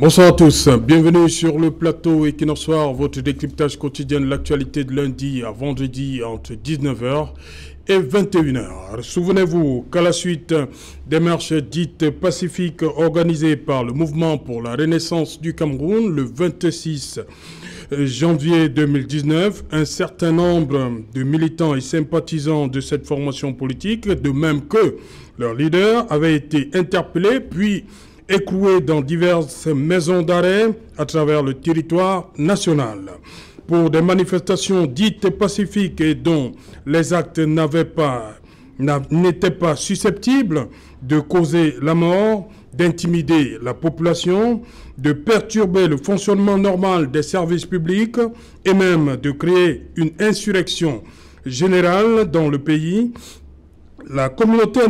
Bonsoir à tous, bienvenue sur le plateau Equinox Soir, votre décryptage quotidien de l'actualité de lundi à vendredi entre 19h et 21h. Souvenez-vous qu'à la suite des marches dites pacifiques organisées par le Mouvement pour la Renaissance du Cameroun le 26 janvier 2019, un certain nombre de militants et sympathisants de cette formation politique, de même que leur leader, avaient été interpellés puis écroués dans diverses maisons d'arrêt à travers le territoire national. Pour des manifestations dites pacifiques et dont les actes n'étaient pas susceptibles de causer la mort, d'intimider la population, de perturber le fonctionnement normal des services publics et même de créer une insurrection générale dans le pays, la communauté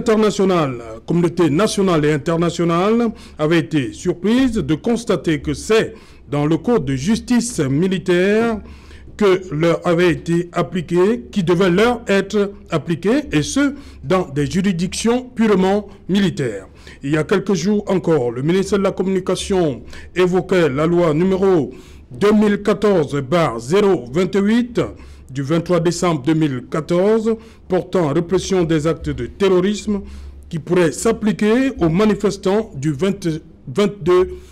nationale et internationale avait été surprise de constater que c'est dans le code de justice militaire que leur avait été appliqué, qui devait leur être appliqué, et ce, dans des juridictions purement militaires. Il y a quelques jours encore, le ministre de la Communication évoquait la loi numéro 2014/028 du 23 décembre 2014 portant répression des actes de terrorisme qui pourrait s'appliquer aux manifestants du 22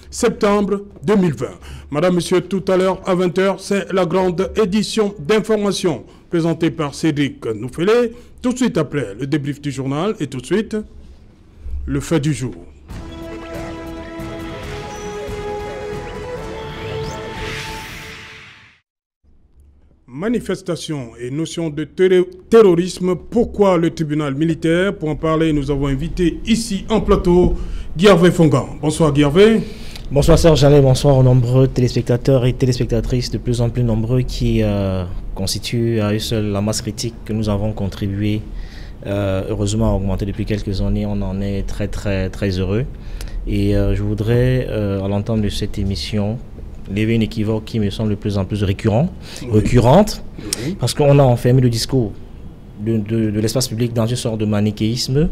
septembre 2020. Madame, Monsieur, tout à l'heure à 20h, c'est la grande édition d'information présentée par Cédric Noufélé. Tout de suite après le débrief du journal et tout de suite le fait du jour. Manifestation et notion de terrorisme, pourquoi le tribunal militaire? Pour en parler, nous avons invité ici en plateau Guy-Hervé Fongan. Bonsoir Guy-Hervé. Bonsoir Serge Jallet, bonsoir aux nombreux téléspectateurs et téléspectatrices de plus en plus nombreux qui constituent à eux seuls la masse critique que nous avons contribué heureusement à augmenter depuis quelques années. On en est très heureux. Et je voudrais, à l'entame de cette émission, lever une équivoque qui me semble de plus en plus récurrente, parce qu'on a enfermé le discours de l'espace public dans une sorte de manichéisme.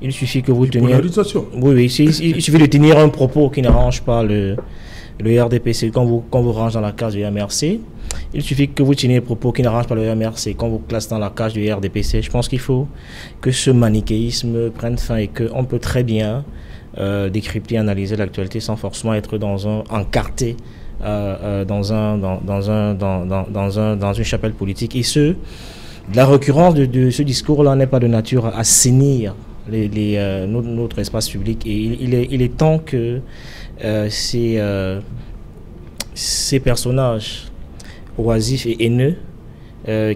Il suffit que vous teniez... il suffit de tenir un propos qui n'arrange pas le RDPC quand vous range dans la cage du MRC. Il suffit que vous teniez un propos qui n'arrange pas le MRC quand vous classe dans la cage du RDPC. Je pense qu'il faut que ce manichéisme prenne fin et qu'on peut très bien décrypter, analyser l'actualité sans forcément être encarté dans une chapelle politique. Et la récurrence de ce discours-là n'est pas de nature à assainir notre espace public. Et il est temps que ces personnages oisifs et haineux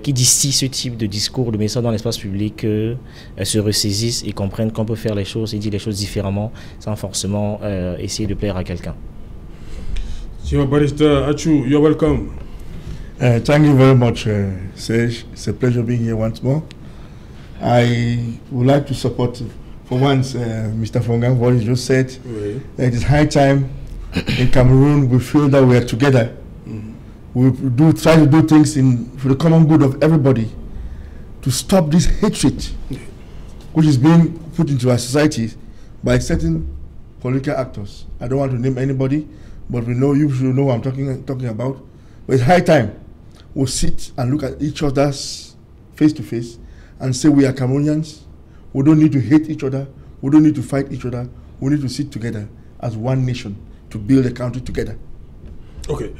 qui distillent ce type de discours, de message dans l'espace public, se ressaisissent et comprennent qu'on peut faire les choses et dire les choses différemment sans forcément essayer de plaire à quelqu'un. Senior Barrister Achu, you're welcome. Thank you very much, Serge. It's a pleasure being here once more. I would like to support, for once, Mr. Fongan, what he just said. Oui. It is high time in Cameroon we feel that we are together. We try to do things for the common good of everybody, to stop this hatred which is being put into our society by certain political actors. I don't want to name anybody, but we know, you should know what I'm talking about. But it's high time we sit and look at each other's face to face and say we are Cameroonians. We don't need to hate each other. We don't need to fight each other. We need to sit together as one nation to build a country together. Ok.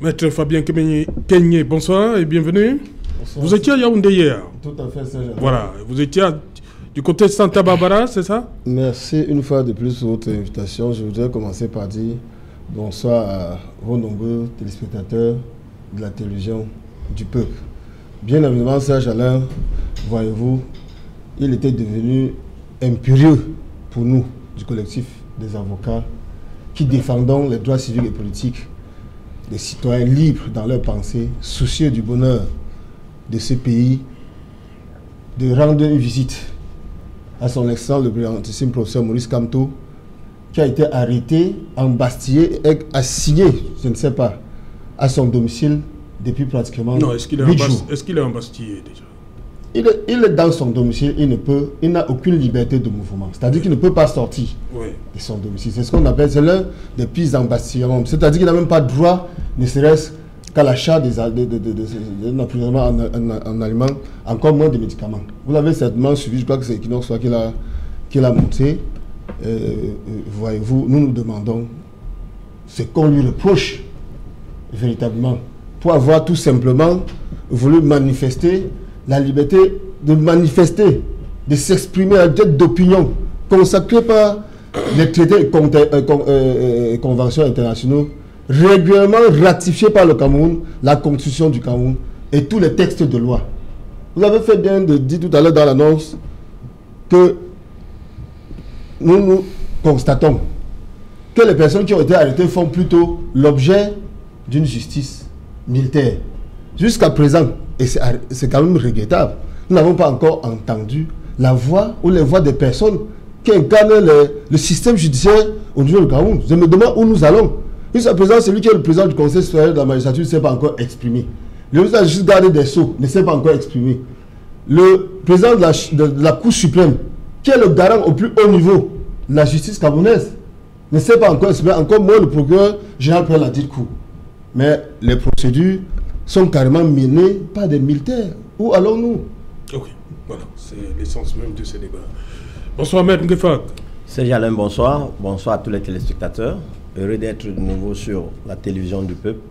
Maître Fabien Kenyé, bonsoir et bienvenue. Bonsoir. Vous étiez à Yaoundé hier. Tout à fait, Serge. Voilà. Vous étiez du côté de Santa Barbara, c'est ça? Merci une fois de plus pour votre invitation. Je voudrais commencer par dire bonsoir à vos nombreux téléspectateurs de la télévision du peuple. Bien évidemment, Serge Alain, voyez-vous, il était devenu impérieux pour nous, du collectif des avocats, qui défendons les droits civiques et politiques des citoyens libres dans leurs pensées, soucieux du bonheur de ce pays, de rendre une visite à son excellent le brillantissime professeur Maurice Kamto, qui a été arrêté, embastillé et assigné, je ne sais pas, à son domicile depuis pratiquement 8 jours. Est-ce qu'il est embastillé déjà? il est dans son domicile, il n'a aucune liberté de mouvement. C'est-à-dire qu'il ne peut pas sortir de son domicile. C'est ce qu'on appelle, c'est l'un des pires embastillements. C'est-à-dire qu'il n'a même pas droit, ne serait-ce qu'à l'achat d'un approvisionnement en aliments, encore moins de médicaments. Vous l'avez certainement suivi, je crois que c'est Equinox qui l'a montré. Voyez-vous, nous demandons ce qu'on lui reproche véritablement pour avoir tout simplement voulu manifester la liberté de manifester, de s'exprimer à tête d'opinion consacrée par les traités et conventions internationaux régulièrement ratifiés par le Cameroun, la constitution du Cameroun et tous les textes de loi. Vous avez fait bien de dire tout à l'heure dans l'annonce que nous constatons que les personnes qui ont été arrêtées font plutôt l'objet d'une justice militaire. Jusqu'à présent, et c'est quand même regrettable, nous n'avons pas encore entendu la voix ou les voix des personnes qui incarnent le système judiciaire au niveau du Cameroun. Je me demande où nous allons. Jusqu'à présent, celui qui est le président du Conseil supérieur de la magistrature ne s'est pas encore exprimé. Le ministre de la Justice gardé des Sceaux ne s'est pas encore exprimé. Le président de la Cour suprême, qui est le garant au plus haut niveau de la justice camerounaise, ne s'est pas encore exprimé, encore moins le procureur général près la dite cour. Mais les procédures sont carrément menées par des militaires. Où allons-nous? Ok, voilà, c'est l'essence même de ce débat. Bonsoir, Maître Ngefak. Serge Alain, bonsoir. Bonsoir à tous les téléspectateurs. Heureux d'être de nouveau sur la télévision du peuple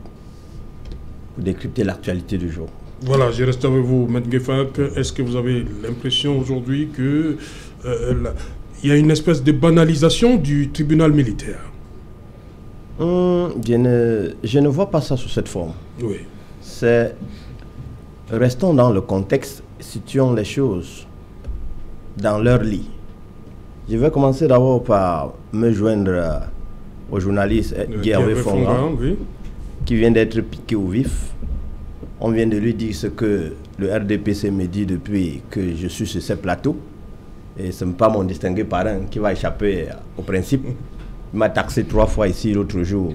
pour décrypter l'actualité du jour. Voilà, je reste avec vous, Maître Ngefak. Est-ce que vous avez l'impression aujourd'hui que il y a une espèce de banalisation du tribunal militaire? Je ne vois pas ça sous cette forme. Oui. Restons dans le contexte, situons les choses dans leur lit. Je vais commencer d'abord par me joindre au journaliste Guervé Fongan, oui, qui vient d'être piqué au vif. On vient de lui dire ce que le RDPC me dit depuis que je suis sur ce plateau. Et ce n'est pas mon distingué parrain qui va échapper au principe. Il m'a taxé 3 fois ici l'autre jour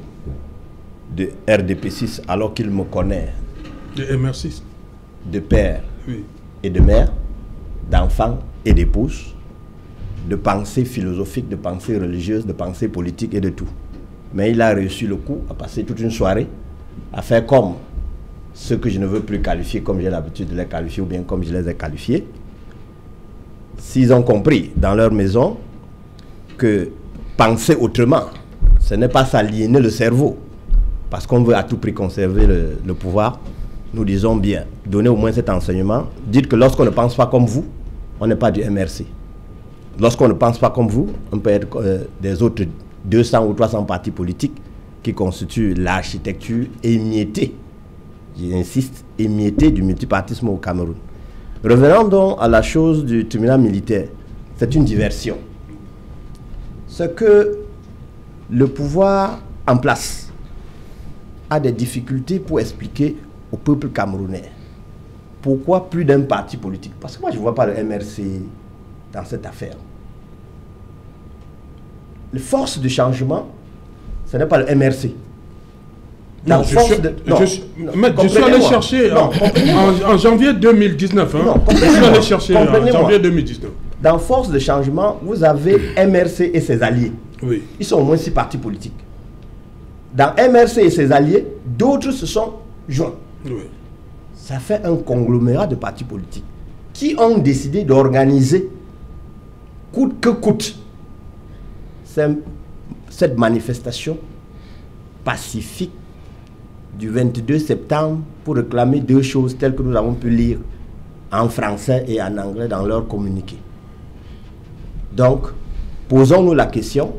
de RDP6 alors qu'il me connaît. De MR6. De père, oui, et de mère, d'enfants et d'épouses, de pensée philosophique, de pensée religieuse, de pensée politique et de tout. Mais il a réussi le coup à passer toute une soirée à faire comme ceux que je ne veux plus qualifier comme j'ai l'habitude de les qualifier ou bien comme je les ai qualifiés. S'ils ont compris dans leur maison que penser autrement, ce n'est pas s'aliéner le cerveau, parce qu'on veut à tout prix conserver le pouvoir, nous disons bien, donnez au moins cet enseignement, dites que lorsqu'on ne pense pas comme vous, on n'est pas du MRC. Lorsqu'on ne pense pas comme vous, on peut être des autres 200 ou 300 partis politiques qui constituent l'architecture émiettée, j'insiste, émiettée du multipartisme au Cameroun. Revenons donc à la chose du tribunal militaire. C'est une diversion. Ce que le pouvoir en place a des difficultés pour expliquer au peuple camerounais pourquoi plus d'un parti politique. Parce que moi je ne vois pas le MRC dans cette affaire. Les forces de changement, ce n'est pas le MRC. Non, je suis allé chercher en janvier 2019. Hein, je suis allé chercher en janvier 2019. Dans Force de changement, vous avez MRC et ses alliés. Oui. Ils sont au moins 6 partis politiques. Dans MRC et ses alliés, d'autres se sont joints. Oui. Ça fait un conglomérat de partis politiques qui ont décidé d'organiser, coûte que coûte, cette manifestation pacifique du 22 septembre pour réclamer 2 choses telles que nous avons pu lire en français et en anglais dans leur communiqué. Donc, posons-nous la question,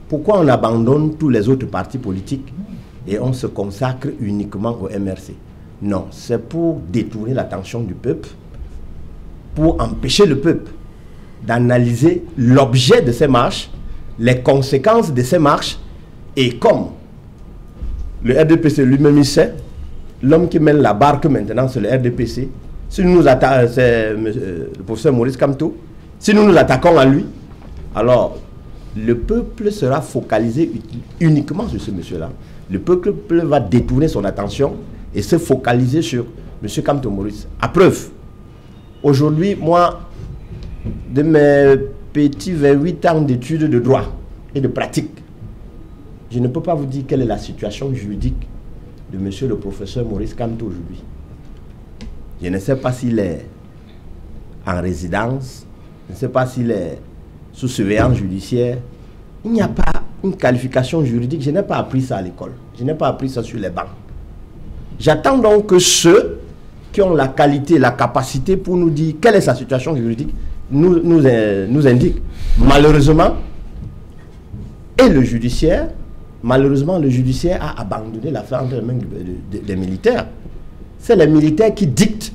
pourquoi on abandonne tous les autres partis politiques et on se consacre uniquement au MRC? Non, c'est pour détourner l'attention du peuple, pour empêcher le peuple d'analyser l'objet de ces marches, les conséquences de ces marches, et comme le RDPC lui-même il sait, l'homme qui mène la barque maintenant c'est le RDPC. Si nous nous attaquons, c'est le professeur Maurice Kamto, si nous nous attaquons à lui, alors le peuple sera focalisé uniquement sur ce monsieur-là. Le peuple va détourner son attention et se focaliser sur M. Kamto Maurice. À preuve, Aujourd'hui, moi, de mes petits 28 ans d'études de droit et de pratique, je ne peux pas vous dire quelle est la situation juridique de monsieur le professeur Maurice Kamto aujourd'hui. Je ne sais pas s'il est en résidence, je ne sais pas s'il est sous surveillance judiciaire. Il n'y a pas une qualification juridique, je n'ai pas appris ça à l'école, je n'ai pas appris ça sur les bancs. J'attends donc que ceux qui ont la qualité, la capacité pour nous dire quelle est sa situation juridique, nous indiquent. Malheureusement, et le judiciaire, malheureusement, le judiciaire a abandonné l'affaire entre les mains des militaires. C'est les militaires qui dictent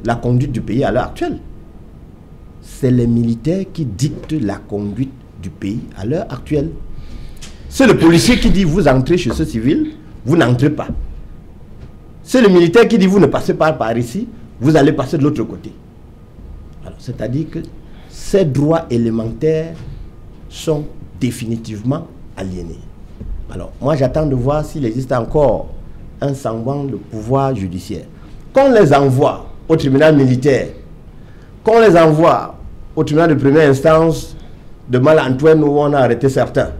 la conduite du pays à l'heure actuelle. C'est les militaires qui dictent la conduite du pays à l'heure actuelle. C'est le policier qui dit vous entrez chez ce civil, vous n'entrez pas. C'est le militaire qui dit vous ne passez pas par ici, vous allez passer de l'autre côté. Alors, c'est-à-dire que ces droits élémentaires sont définitivement aliénés. Alors, moi j'attends de voir s'il existe encore un semblant de pouvoir judiciaire. Qu'on les envoie au tribunal militaire, qu'on les envoie au tribunal de première instance de Mal-Antoine où on a arrêté certains,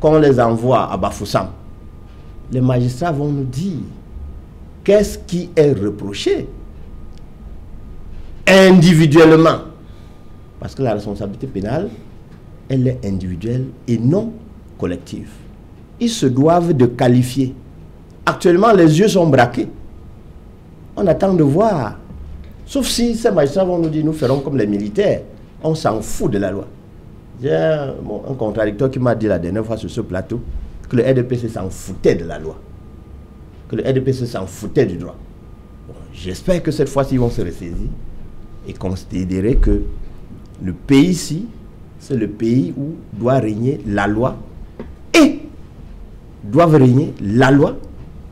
qu'on les envoie à Bafoussam, les magistrats vont nous dire qu'est-ce qui est reproché individuellement. Parce que la responsabilité pénale, elle est individuelle et non collective. Ils se doivent de qualifier. Actuellement, les yeux sont braqués. On attend de voir. Sauf si ces magistrats vont nous dire, nous ferons comme les militaires. On s'en fout de la loi. J'ai un contradicteur qui m'a dit la dernière fois sur ce plateau que le RDPC s'en foutait de la loi. Que le RDPC s'en foutait du droit. Bon, j'espère que cette fois-ci, ils vont se ressaisir et considérer que le pays-ci, c'est le pays où doit régner la loi et doivent régner la loi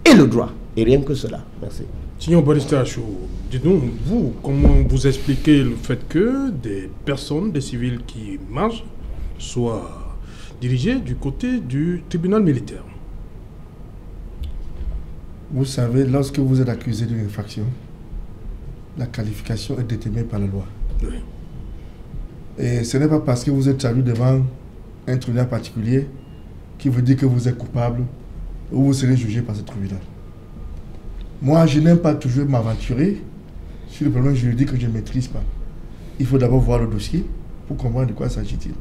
et le droit. Et rien que cela. Merci. Signor Barista Achou, dites-nous, vous, comment vous expliquez le fait que des personnes, des civils qui marchent, soient dirigés du côté du tribunal militaire? Vous savez, lorsque vous êtes accusé d'une infraction, la qualification est déterminée par la loi. Oui. Et ce n'est pas parce que vous êtes traduit devant un tribunal particulier qui veut dire que vous êtes coupable ou vous serez jugé par ce tribunal. Moi, je n'aime pas toujours m'aventurer sur le problème juridique que je ne maîtrise pas. Il faut d'abord voir le dossier pour comprendre de quoi s'agit-il.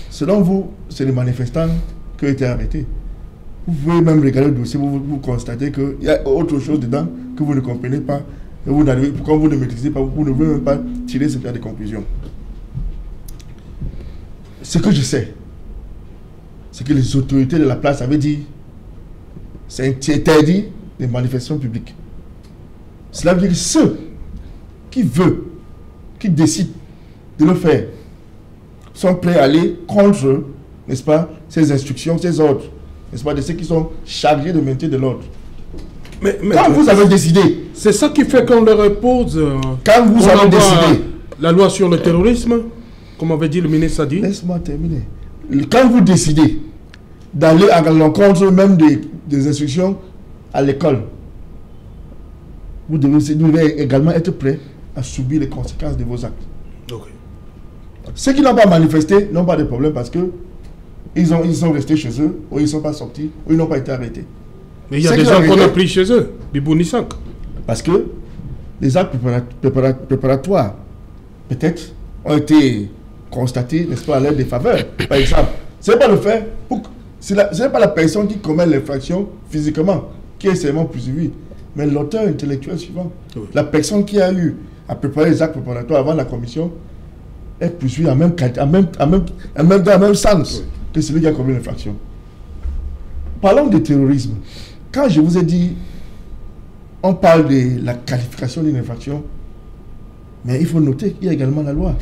Selon vous, c'est les manifestants qui ont été arrêtés. Vous pouvez même regarder le dossier, vous constatez qu'il y a autre chose dedans que vous ne comprenez pas. Et vous n'arrivez, comme vous ne maîtrisez pas, vous ne pouvez même pas tirer ce genre de conclusions. Ce que je sais, c'est que les autorités de la place avaient dit c'est interdit les manifestations publiques. Cela veut dire que ceux qui veulent, qui décident de le faire, sont prêts à aller contre, n'est-ce pas, ces instructions, ces ordres, n'est-ce pas, de ceux qui sont chargés de maintenir de l'ordre. Mais quand vous avez décidé, c'est ça qui fait qu'on leur impose. Quand vous avez décidé, la loi sur le terrorisme, comme avait dit le ministre Sadi. Laisse-moi terminer. Quand vous décidez d'aller à l'encontre même des instructions à l'école, vous devez également être prêt à subir les conséquences de vos actes. Okay. Ceux qui n'ont pas manifesté n'ont pas de problème parce que ils sont restés chez eux, ou ils ne sont pas sortis, ou ils n'ont pas été arrêtés. Mais il y a des gens qu'on a pris chez eux, Bibouni 5. Parce que les actes préparatoires, peut-être, ont été constatés, n'est-ce pas, à l'aide des faveurs. Par exemple, ce n'est pas le fait, ce n'est pas la personne qui commet l'infraction physiquement qui est seulement poursuivie, mais l'auteur intellectuel suivant. Oui. La personne qui a eu à préparer les actes préparatoires avant la commission est poursuivie dans le même sens oui. que celui qui a commis l'infraction. Parlons de terrorisme. Quand je vous ai dit, on parle de la qualification d'une infraction, mais il faut noter qu'il y a également la loi.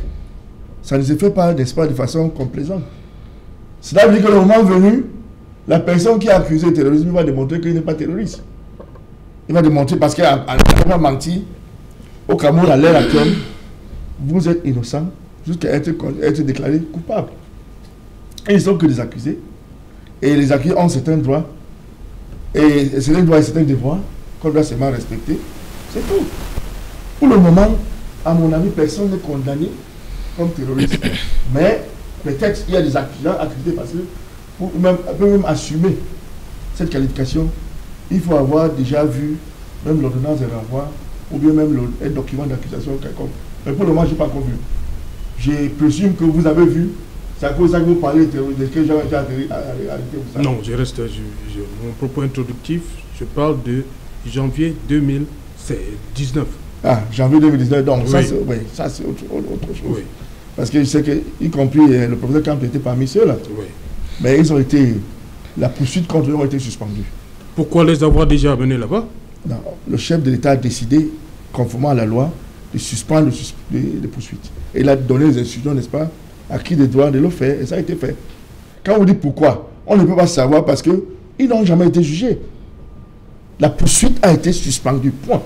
Ça ne se fait pas, n'est-ce pas, de façon complaisante. Cela veut dire que le moment venu, la personne qui a accusé de terrorisme va démontrer qu'il n'est pas terroriste. Il va démontrer parce qu'il n'a pas menti. Au Cameroun, à l'heure actuelle, vous êtes innocent jusqu'à être déclaré coupable. Et ils ne sont que des accusés. Et les accusés ont certains droits. Et certains droits et certains devoirs qu'on doit seulement respecter. C'est tout. Pour le moment, à mon avis, personne n'est condamné comme terroriste. Mais peut-être il y a des gens accrédités parce que pour même assumer cette qualification, il faut avoir déjà vu même l'ordonnance de renvoi ou bien même un document d'accusation quelconque. Mais pour le moment, je n'ai pas encore vu. Je présume que vous avez vu. C'est à cause de ça que vous parlez de quel genre été arrêté. Non, je reste. Mon propos introductif, je parle de janvier 2019. Ah, janvier 2019, donc oui. Ça c'est autre chose. Oui. Parce que je sais que, y compris le professeur Camp était parmi ceux-là. Oui. Mais ils ont été. La poursuite contre eux a été suspendue. Pourquoi les avoir déjà amenés là-bas? Non, le chef de l'État a décidé, conformément à la loi, de suspendre les poursuites. Et il a donné les instructions, n'est-ce pas, à qui de droit de le faire, et ça a été fait. Quand on dit pourquoi, on ne peut pas savoir parce qu'ils n'ont jamais été jugés. La poursuite a été suspendue, point.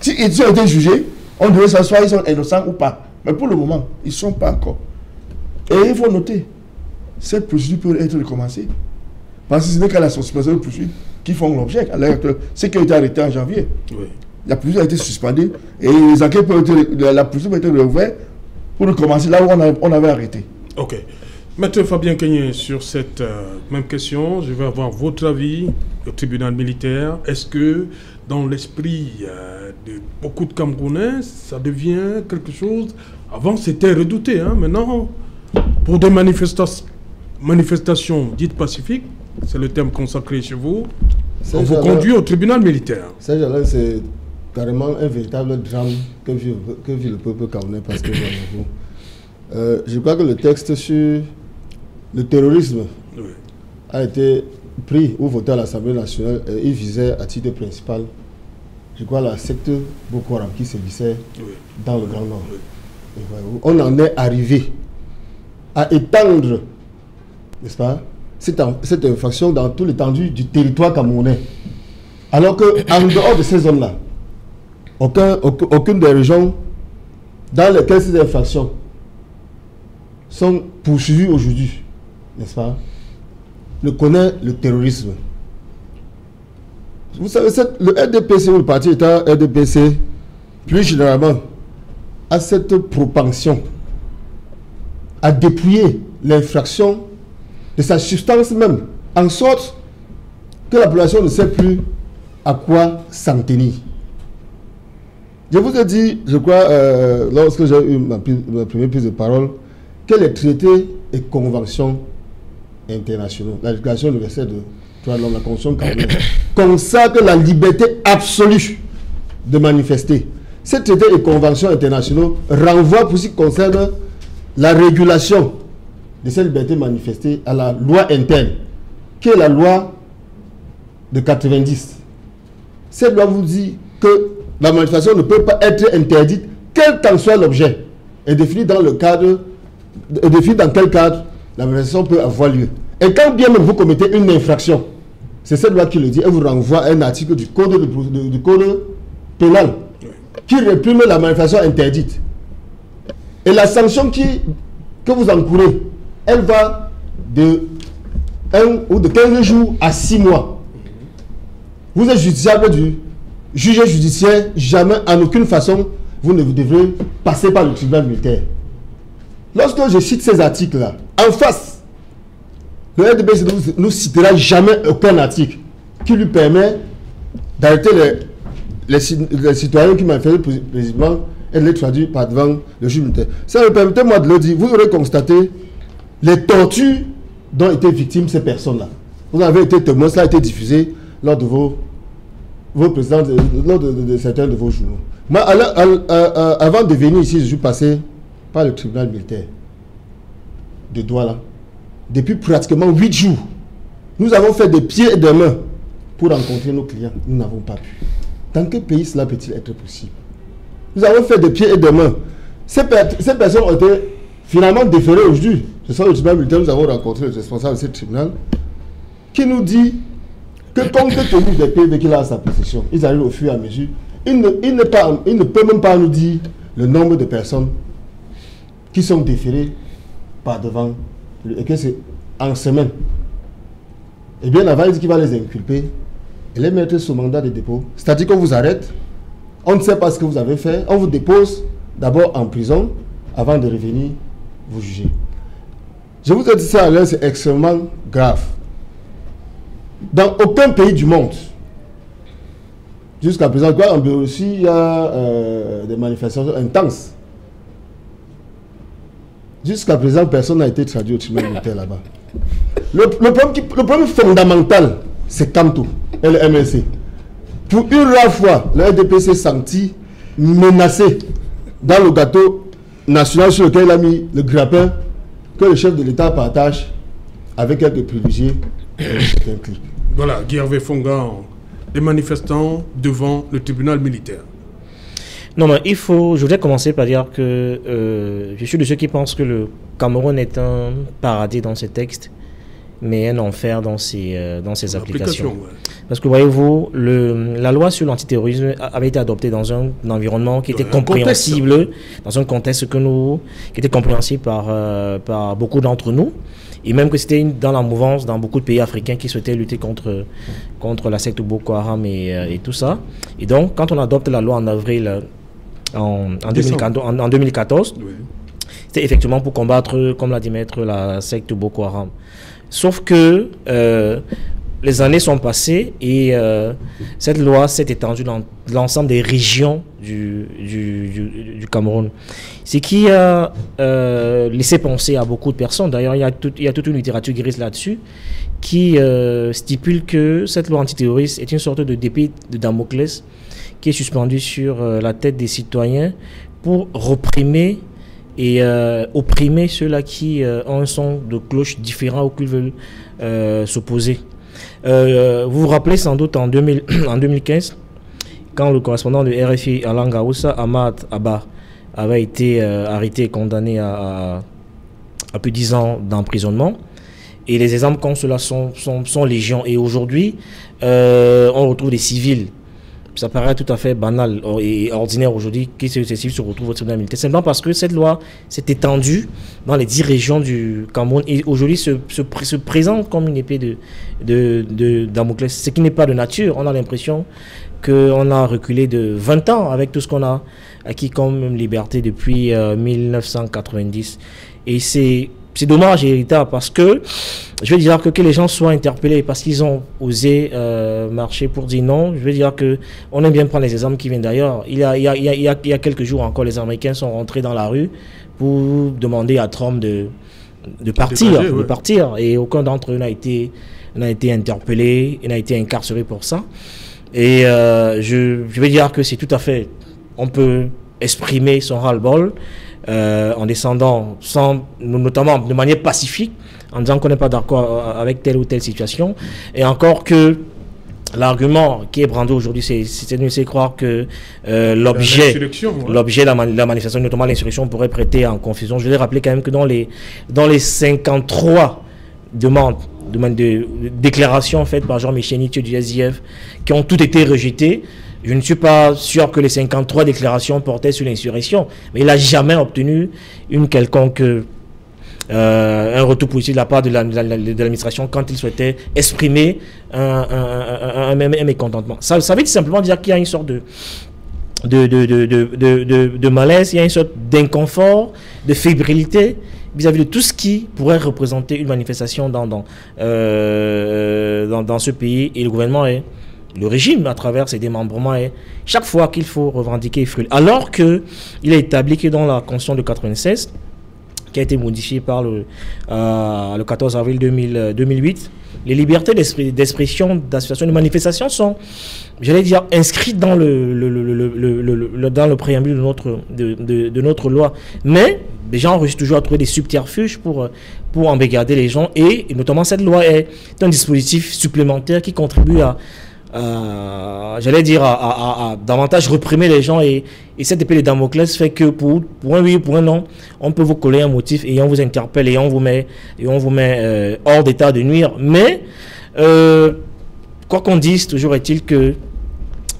Si ils ont été jugés, on devrait s'asseoir, ils sont innocents ou pas. Mais pour le moment, ils ne sont pas encore. Et il faut noter, cette procédure peut être recommencée. Parce que ce n'est qu'à la suspension de poursuite qui font l'objet. Ce qui a été arrêté en janvier. Oui. La poursuite a été suspendue et les enquêtes peuvent être, la poursuite peut être réouverte pour recommencer là où on avait arrêté. Ok. Maître Fabien Kenyé, sur cette même question, je vais avoir votre avis au tribunal militaire. Est-ce que dans l'esprit de beaucoup de Camerounais, ça devient quelque chose... Avant, c'était redouté. Hein? Maintenant, pour des manifestations dites pacifiques, c'est le terme consacré chez vous, on vous conduit au tribunal militaire. C'est carrément un véritable drame que vit le peuple camerounais parce que je crois que le texte sur le terrorisme a été pris ou voté à l'Assemblée nationale et il visait à titre principal, je crois, la secte Boko Haram qui sévissait dans le Grand Nord. Et on en est arrivé à étendre, n'est-ce pas, cette infraction dans toute l'étendue du territoire camerounais. Alors qu'en dehors de ces zones-là, aucune des régions dans lesquelles ces infractions sont poursuivies aujourd'hui, n'est-ce pas, ne connaît le terrorisme. Vous savez, le RDPC ou le parti État RDPC, plus généralement, a cette propension à dépouiller l'infraction de sa substance même, en sorte que la population ne sait plus à quoi s'en tenir. Je vous ai dit, je crois, lorsque j'ai eu ma première prise de parole, que les traités et conventions internationaux, la Déclaration universelle de droits de l'homme, la Convention camerounaise, consacrent la liberté absolue de manifester. Ces traités et conventions internationaux renvoient pour ce qui concerne la régulation de cette liberté manifestée à la loi interne, qui est la loi de 90. Cette loi vous dit que la manifestation ne peut pas être interdite, quel qu'en soit l'objet, et définie dans quel cadre la manifestation peut avoir lieu. Et quand bien même vous commettez une infraction, c'est cette loi qui le dit, elle vous renvoie à un article du code pénal qui réprime la manifestation interdite. Et la sanction que vous encourez, elle va de 1 ou de 15 jours à 6 mois. Vous êtes justiciable du juge judiciaire, jamais, en aucune façon, vous ne devrez passer par le tribunal militaire. Lorsque je cite ces articles-là, en face, le RDPC ne citera jamais aucun article qui lui permet d'arrêter les citoyens qui manifestent précisément et de les traduire par devant le juge militaire. Ça me permettez-moi de le dire, vous aurez constaté les tortures dont étaient victimes ces personnes-là. Vous avez été témoin, cela a été diffusé lors de vos présidents, lors de certains de vos journaux. Moi, avant de venir ici, je suis passé par le tribunal militaire de Douala. Depuis pratiquement 8 jours, nous avons fait des pieds et des mains pour rencontrer nos clients. Nous n'avons pas pu. Dans quel pays cela peut-il être possible? Nous avons fait des pieds et des mains. Ces personnes ont été finalement déférées aujourd'hui. Ce sont le tribunal militaire, nous avons rencontré le responsable de ce tribunal qui nous dit que compte tenu des PV qu'il a à sa possession, ils arrivent au fur et à mesure. Il ne peut même pas nous dire le nombre de personnes qui sont déférées par devant, et que c'est en semaine. Et bien avant, il dit qu'il va les inculper et les mettre sous mandat de dépôt. C'est-à-dire qu'on vous arrête, on ne sait pas ce que vous avez fait, on vous dépose d'abord en prison avant de revenir vous juger. Je vous ai dit ça à l'heure, c'est extrêmement grave. Dans aucun pays du monde, jusqu'à présent, en Biélorussie, il y a des manifestations intenses. Jusqu'à présent, personne n'a été traduit au tribunal militaire là-bas. Le problème fondamental, c'est Kamto et le MLC. Pour une rare fois, le RDP s'est senti menacé dans le gâteau national sur lequel il a mis le grappin que le chef de l'État partage avec quelques privilégiés. Voilà, Guy Hervé Fonga, les manifestants devant le tribunal militaire. Non, mais je voudrais commencer par dire que je suis de ceux qui pensent que le Cameroun est un paradis dans ses textes, mais un enfer dans ses applications. Ouais. Parce que voyez-vous, la loi sur l'antiterrorisme avait été adoptée dans un environnement qui était compréhensible, dans un contexte qui était compréhensible par beaucoup d'entre nous, et même que c'était dans la mouvance dans beaucoup de pays africains qui souhaitaient lutter contre la secte Boko Haram et tout ça. Et donc, quand on adopte la loi en avril en 2014, oui. C'était effectivement pour combattre, comme l'a dit Maître, la secte Boko Haram. Sauf que les années sont passées et cette loi s'est étendue dans l'ensemble des régions du Cameroun. Ce qui a laissé penser à beaucoup de personnes, d'ailleurs il y a toute une littérature grise là-dessus, qui stipule que cette loi antiterroriste est une sorte d'épée de Damoclès qui est suspendue sur la tête des citoyens pour réprimer et opprimer ceux-là qui ont un son de cloche différent ou qui veulent s'opposer. Vous vous rappelez sans doute en 2015, quand le correspondant de RFI Alain Gaoussa, Ahmad Abba, avait été arrêté et condamné à plus de 10 ans d'emprisonnement. Et les exemples comme cela sont légion. Et aujourd'hui, on retrouve des civils. Ça paraît tout à fait banal et ordinaire aujourd'hui que ces civils se retrouvent au tribunal militaire. Simplement parce que cette loi s'est étendue dans les 10 régions du Cameroun et aujourd'hui se présente comme une épée de Damoclès. Ce qui n'est pas de nature. On a l'impression qu'on a reculé de 20 ans avec tout ce qu'on a acquis comme liberté depuis 1990. Et c'est dommage et irritable parce que je veux dire que les gens soient interpellés parce qu'ils ont osé marcher pour dire non. Je veux dire que on aime bien prendre les exemples qui viennent d'ailleurs. Il y a quelques jours encore, les Américains sont rentrés dans la rue pour demander à Trump de partir et aucun d'entre eux n'a été interpellé et n'a été incarcéré pour ça. Et je veux dire que c'est tout à fait, on peut exprimer son ras-le-bol en descendant notamment de manière pacifique, en disant qu'on n'est pas d'accord avec telle ou telle situation. Et encore que l'argument qui est brandi aujourd'hui, c'est de nous laisser croire que l'objet de la manifestation, notamment l'insurrection, pourrait prêter en confusion. Je vais rappeler quand même que dans les 53 demandes de déclarations faites par Jean-Michel Nithieu du SIF qui ont toutes été rejetées, je ne suis pas sûr que les 53 déclarations portaient sur l'insurrection, mais il n'a jamais obtenu une quelconque un retour positif de la part de l'administration quand il souhaitait exprimer un mécontentement. Ça veut tout simplement dire qu'il y a une sorte de malaise, il y a une sorte d'inconfort, de fébrilité vis-à-vis de tout ce qui pourrait représenter une manifestation dans ce pays, et le gouvernement le régime, à travers ses démembrements, est chaque fois qu'il faut revendiquer et frôler. Alors qu'il est établi que dans la Constitution de 1996, qui a été modifiée par le 14 avril 2008, les libertés d'expression, d'association, de manifestation sont, j'allais dire, inscrites dans le préambule de notre loi. Mais les gens réussissent toujours à trouver des subterfuges pour embrigader les gens, et notamment cette loi est un dispositif supplémentaire qui contribue à davantage réprimer les gens, et cette épée de Damoclès fait que pour un oui ou pour un non, on peut vous coller un motif et on vous interpelle et on vous met hors d'état de nuire. Mais quoi qu'on dise, toujours est-il que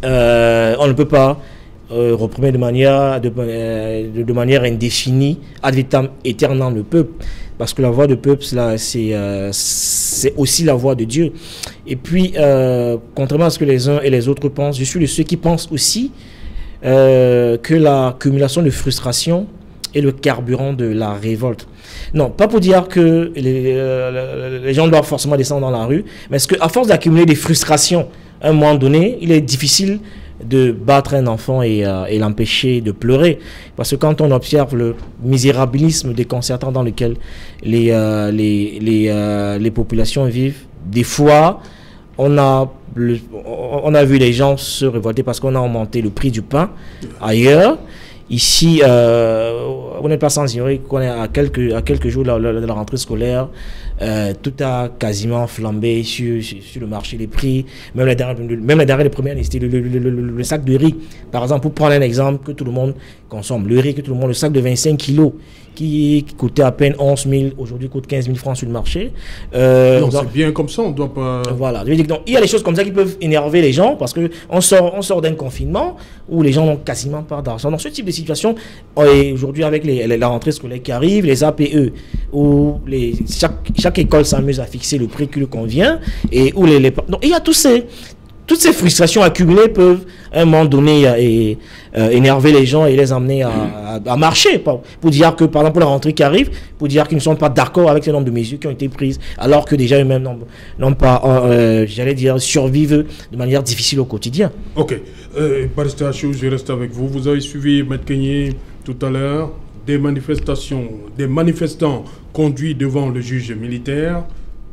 on ne peut pas réprimer de manière indéfinie ad vitam aeternam le peuple, parce que la voix du peuple, c'est aussi la voix de Dieu. Et puis, contrairement à ce que les uns et les autres pensent, je suis de ceux qui pensent aussi que l'accumulation de frustration est le carburant de la révolte. Non, pas pour dire que les gens doivent forcément descendre dans la rue, mais est-ce qu'à force d'accumuler des frustrations, à un moment donné, il est difficile de battre un enfant et l'empêcher de pleurer. Parce que quand on observe le misérabilisme déconcertant dans lequel les populations vivent, des fois, on a vu les gens se révolter parce qu'on a augmenté le prix du pain ailleurs. Ici, vous n'êtes pas sans ignorer qu'on est à quelques jours de la rentrée scolaire. Tout a quasiment flambé sur le marché des prix. Même les dernières premières, c'était le sac de riz. Par exemple, pour prendre un exemple que tout le monde consomme, le riz que tout le monde, le sac de 25 kilos qui coûtait à peine 11 000, aujourd'hui coûte 15 000 francs sur le marché. Non, c'est bien comme ça, on ne doit pas... Voilà, je veux dire, donc, il y a des choses comme ça qui peuvent énerver les gens parce qu'on sort d'un confinement où les gens n'ont quasiment pas d'argent. Dans ce type de situation, aujourd'hui avec la rentrée scolaire qui arrive, les APE, où chaque école s'amuse à fixer le prix qui lui convient, et où donc, il y a toutes ces frustrations accumulées peuvent à un moment donné énerver les gens et les amener à marcher pour dire que, par exemple, pour la rentrée qui arrive, pour dire qu'ils ne sont pas d'accord avec ce nombre de mesures qui ont été prises, alors que déjà eux-mêmes n'ont pas, j'allais dire, survivent de manière difficile au quotidien. Ok. Barrister Achou, je reste avec vous. Vous avez suivi Maître Kenyé tout à l'heure. Des manifestants conduits devant le juge militaire.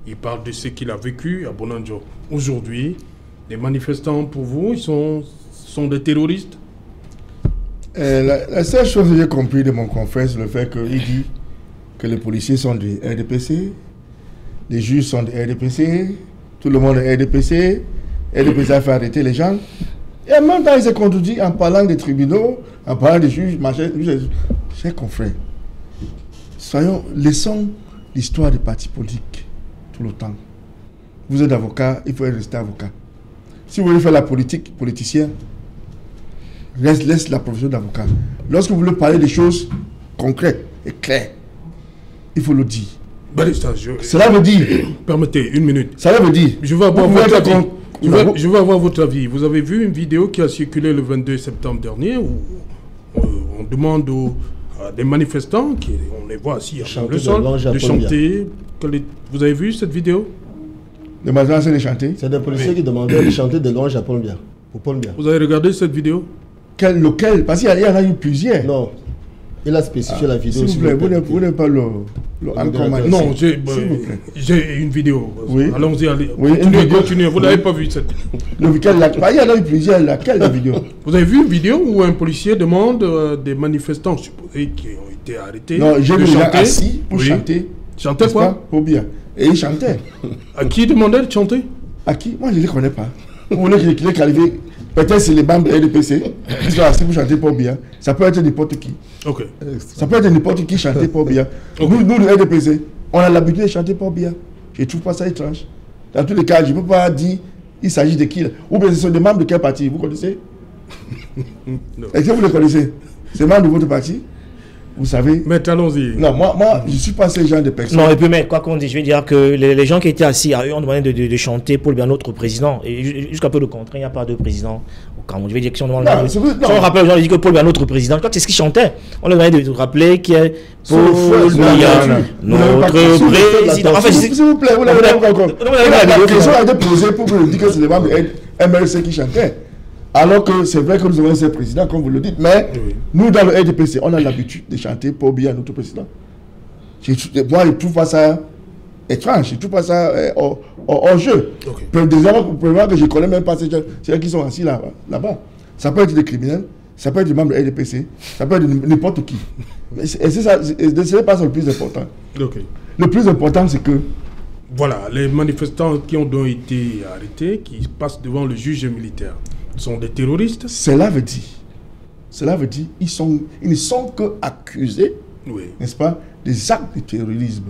Il parle de ce qu'il a vécu à Bonanjo aujourd'hui. Les manifestants, pour vous, ils sont des terroristes? La seule chose que j'ai compris de mon confrère, c'est le fait qu'il dit que les policiers sont des RDPC, les juges sont des RDPC, tout le monde est RDPC, RDPC a fait arrêter les gens. Et en même temps, il s'est contredit en parlant des tribunaux, en parlant des juges, machin. Chers confrères, laissons l'histoire des partis politiques tout le temps. Vous êtes avocat, il faut rester avocat. Si vous voulez faire la politique, politicien, laisse la profession d'avocat. Lorsque vous voulez parler des choses concrètes et claires, il faut le dire. Cela veut dire... Permettez, une minute. Cela veut dire... Je veux avoir votre avis. Je veux avoir votre avis. Vous avez vu une vidéo qui a circulé le 22 septembre dernier où on demande à des manifestants, on les voit assis sur le sol, de chanter. Vous avez vu cette vidéo? Les manifestants, c'est de chanter? C'est des policiers qui demandaient de chanter de louanges à Paul Biya. Vous avez regardé cette vidéo? Lequel? Parce qu'il y en a eu plusieurs. Non. Il a spécifié la vidéo. S'il vous plaît, vous n'avez pas le non, j'ai une vidéo. Oui. Allons-y, allez. Oui, continuez. Vous n'avez pas vu cette vidéo? Il y en a eu plusieurs. Laquelle la vidéo? Vous avez vu une vidéo où un policier demande des manifestants supposés qui ont été arrêtés non, j'ai de vu chanter assis pour chanter. Chanter quoi? Pour bien. Et il chantait. À qui demandait de chanter? À qui? Moi, je ne les connais pas. Vous voulez qu'il est qualifié? Peut-être c'est les membres de RDPC qui sont assis pour chanter pour bien. Ça peut être n'importe qui. Ok. Ça peut être n'importe qui chanter pour bien. Okay. Nous, le RDPC, on a l'habitude de chanter pour bien. Je ne trouve pas ça étrange. Dans tous les cas, je ne peux pas dire il s'agit de qui. Ou bien ce sont des membres de quel parti? Vous connaissez? Est-ce que vous les connaissez? C'est membres de votre parti? Vous savez. Mais allons-y. Non, moi, je ne suis pas ce genre de personne. Non, et puis, mais quoi qu'on dise, je veux dire que les gens qui étaient assis, eux, ont demandé de chanter pour bien notre président. Et jusqu'à peu de contraire, il n'y a pas de président au Cameroun. Je veux dire que si on demande. Si on rappelle aux gens, ils disent que Paul Biya notre président, je crois que c'est ce qu'il chantait. On leur demandait de rappeler qui est Paul Biya notre président. Enfin, s'il vous plaît, vous n'avez pas encore. La question a été posée pour vous dire que c'est les membres de MLC qui chantaient. Alors que c'est vrai que nous avons un seul président, comme vous le dites, mais nous, dans le RDPC, on a l'habitude de chanter pour bien notre président. Moi, je ne trouve pas ça étrange, je ne trouve pas ça hors jeu. Des gens que je ne connais même pas, c'est ceux qui sont assis là-bas. Ça peut être des criminels, ça peut être des membres de RDPC, ça peut être n'importe qui. Et ce n'est pas ça le plus important. Le plus important, c'est que... Voilà, les manifestants qui ont donc été arrêtés, qui passent devant le juge militaire, sont des terroristes? Cela veut dire, ils ne sont que accusés, n'est-ce pas, des actes de terrorisme.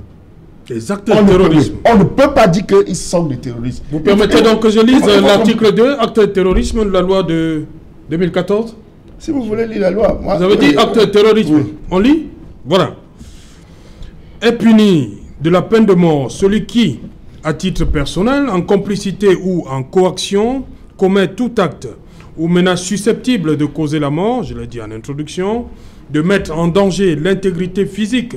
Des actes de terrorisme. On ne peut pas dire qu'ils sont des terroristes. Vous permettez donc que je lise l'article 2, acte de terrorisme de la loi de 2014? Si vous voulez lire la loi. Moi, vous avez dit acte de terrorisme. Oui. On lit? Voilà. Est puni de la peine de mort celui qui, à titre personnel, en complicité ou en coaction, commet tout acte ou menace susceptible de causer la mort, je l'ai dit en introduction, de mettre en danger l'intégrité physique,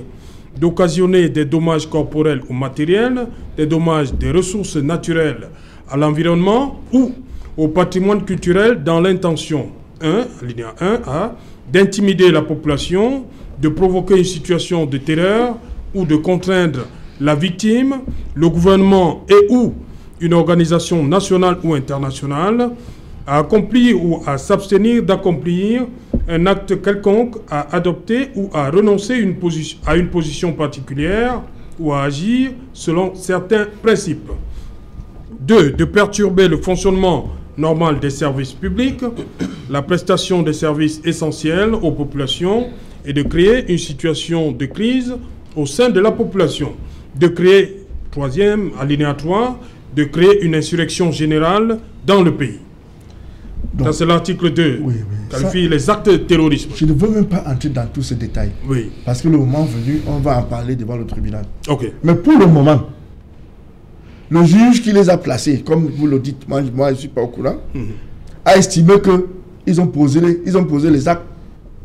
d'occasionner des dommages corporels ou matériels, des dommages des ressources naturelles à l'environnement ou au patrimoine culturel dans l'intention, alinéa 1A, d'intimider la population, de provoquer une situation de terreur ou de contraindre la victime, le gouvernement et ou une organisation nationale ou internationale à accomplir ou à s'abstenir d'accomplir un acte quelconque, à adopter ou à renoncer à une position particulière ou à agir selon certains principes. 2. De perturber le fonctionnement normal des services publics, la prestation des services essentiels aux populations et de créer une situation de crise au sein de la population. De créer, troisième, alinéa 3, de créer une insurrection générale dans le pays. Donc, ça, c'est l'article 2, qualifie les actes de terrorisme. Je ne veux même pas entrer dans tous ces détails. Oui. Parce que le moment venu, on va en parler devant le tribunal. Ok. Mais pour le moment, le juge qui les a placés, comme vous le dites, moi je ne suis pas au courant, a estimé qu'ils ont posé les actes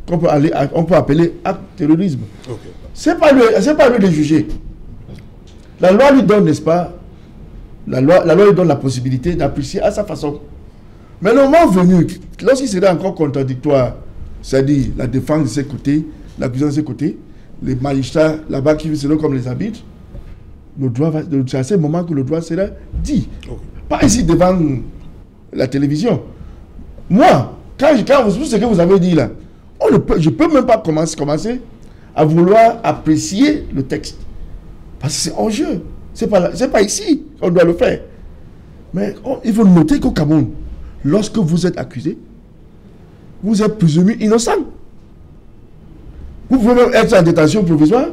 qu'on peut appeler actes de terrorisme. Okay. C'est pas lui de juger. La loi lui donne, n'est-ce pas, la loi lui donne la possibilité d'apprécier à sa façon. Mais le moment venu, lorsqu'il serait encore contradictoire, c'est-à-dire la défense de ses côtés, l'accusation de ses côtés, les magistrats là-bas qui seront comme les arbitres, c'est à ce moment que le droit sera dit. Okay. Pas ici devant la télévision. Moi, quand tout ce que vous avez dit là, je ne peux même pas commencer à vouloir apprécier le texte. Parce que c'est en jeu. Ce n'est pas ici qu'on doit le faire. Mais il faut noter qu'au Cameroun, lorsque vous êtes accusé, vous êtes présumé innocent. Vous pouvez même être en détention provisoire,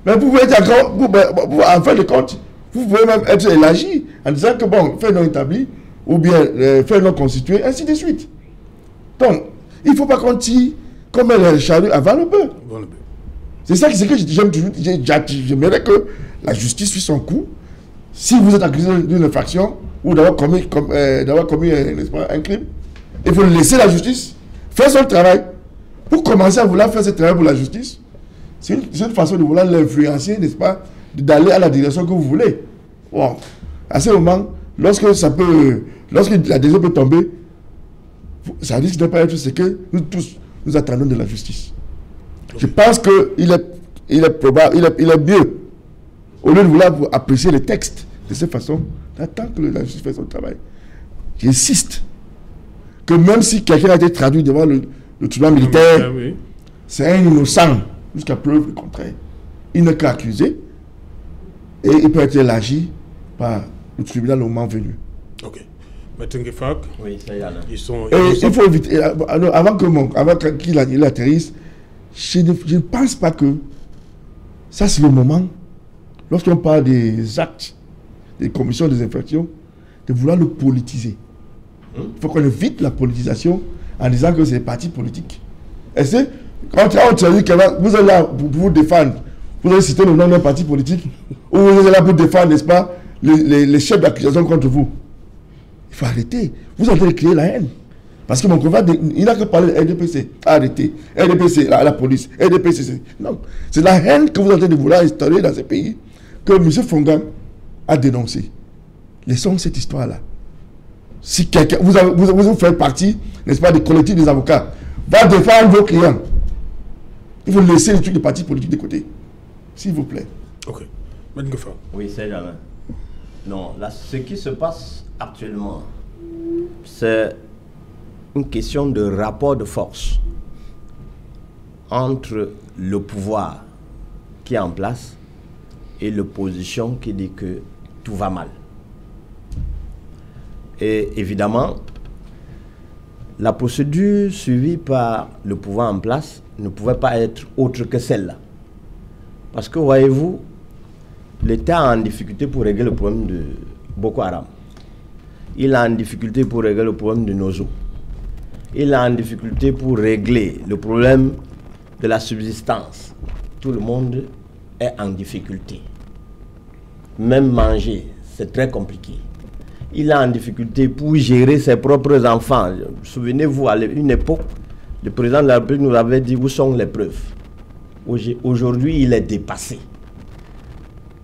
mais vous pouvez être encore, en fin de compte, vous pouvez même être élargi en disant que bon, fait non établi, ou bien fait non constitué, ainsi de suite. Donc, il ne faut pas qu'on tire comme un charrue avant le bœuf. C'est ça que j'aime toujours. J'aimerais que la justice suit son coup. Si vous êtes accusé d'une infraction ou d'avoir commis un crime, il faut laisser la justice faire son travail. Pour commencer à vouloir faire ce travail pour la justice, c'est une façon de vouloir l'influencer, n'est-ce pas, d'aller à la direction que vous voulez. Bon, à ce moment, lorsque la décision peut tomber, ça risque de ne pas être ce que nous tous nous attendons de la justice. Je pense qu'il est probable, il est mieux, au lieu de vouloir apprécier les textes de cette façon, d'attendre que la justice fasse son travail. J'insiste que même si quelqu'un a été traduit devant le tribunal militaire, c'est un innocent, jusqu'à preuve du contraire. Il n'est qu'accusé et il peut être élargi par le tribunal au moment venu. Ok. Maître Ngefak, oui, ça y est là. Il faut éviter, avant qu'il atterrisse, je ne pense pas que ça c'est le moment, lorsqu'on parle des actes, des commissions des infractions, de vouloir le politiser. Il faut qu'on évite la politisation en disant que c'est des partis politiques. Et c'est, quand on te dit que vous êtes là pour vous défendre, vous allez citer le nom d'un parti politique, ou vous êtes là pour défendre, n'est-ce pas, les chefs d'accusation contre vous. Il faut arrêter. Vous êtes en train de créer la haine. Parce que mon confrère, il n'a que parlé de RDPC, arrêtez. RDPC, la police, RDPC. Non. C'est la haine que vous êtes en train de vouloir instaurer dans ce pays que M. Fongan a dénoncé. Laissons cette histoire-là. Si quelqu'un, vous faites partie, n'est-ce pas, des collectifs des avocats, va défendre vos clients. Il faut laisser les trucs de partis politiques de côté. S'il vous plaît. Ok. Oui, c'est là. Non, là, ce qui se passe actuellement, c'est une question de rapport de force entre le pouvoir qui est en place et l'opposition qui dit que tout va mal. Et évidemment, la procédure suivie par le pouvoir en place ne pouvait pas être autre que celle-là. Parce que, voyez-vous, l'État est en difficulté pour régler le problème de Boko Haram. Il est en difficulté pour régler le problème de Nozo. Il est en difficulté pour régler le problème de la subsistance. Tout le monde est en difficulté. Même manger, c'est très compliqué. il est en difficulté pour gérer ses propres enfants. Souvenez-vous, à une époque, le président de la République nous avait dit où sont les preuves. Aujourd'hui, il est dépassé.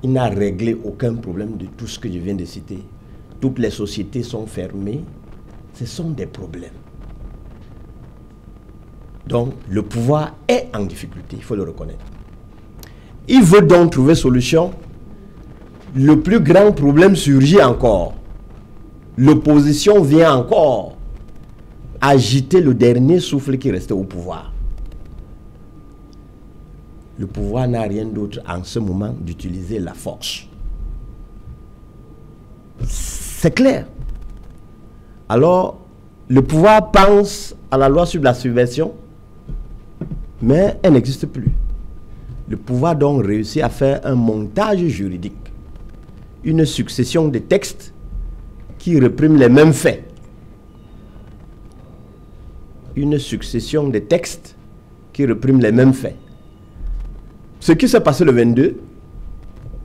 Il n'a réglé aucun problème de tout ce que je viens de citer. Toutes les sociétés sont fermées. Ce sont des problèmes. Donc, le pouvoir est en difficulté, il faut le reconnaître. Il veut donc trouver solution. Le plus grand problème surgit encore. L'opposition vient encore agiter le dernier souffle qui restait au pouvoir. Le pouvoir n'a rien d'autre en ce moment d'utiliser la force. C'est clair. Alors, le pouvoir pense à la loi sur la subversion, mais elle n'existe plus. Le pouvoir donc réussit à faire un montage juridique, une succession de textes qui répriment les mêmes faits. Une succession de textes qui répriment les mêmes faits. Ce qui s'est passé le 22,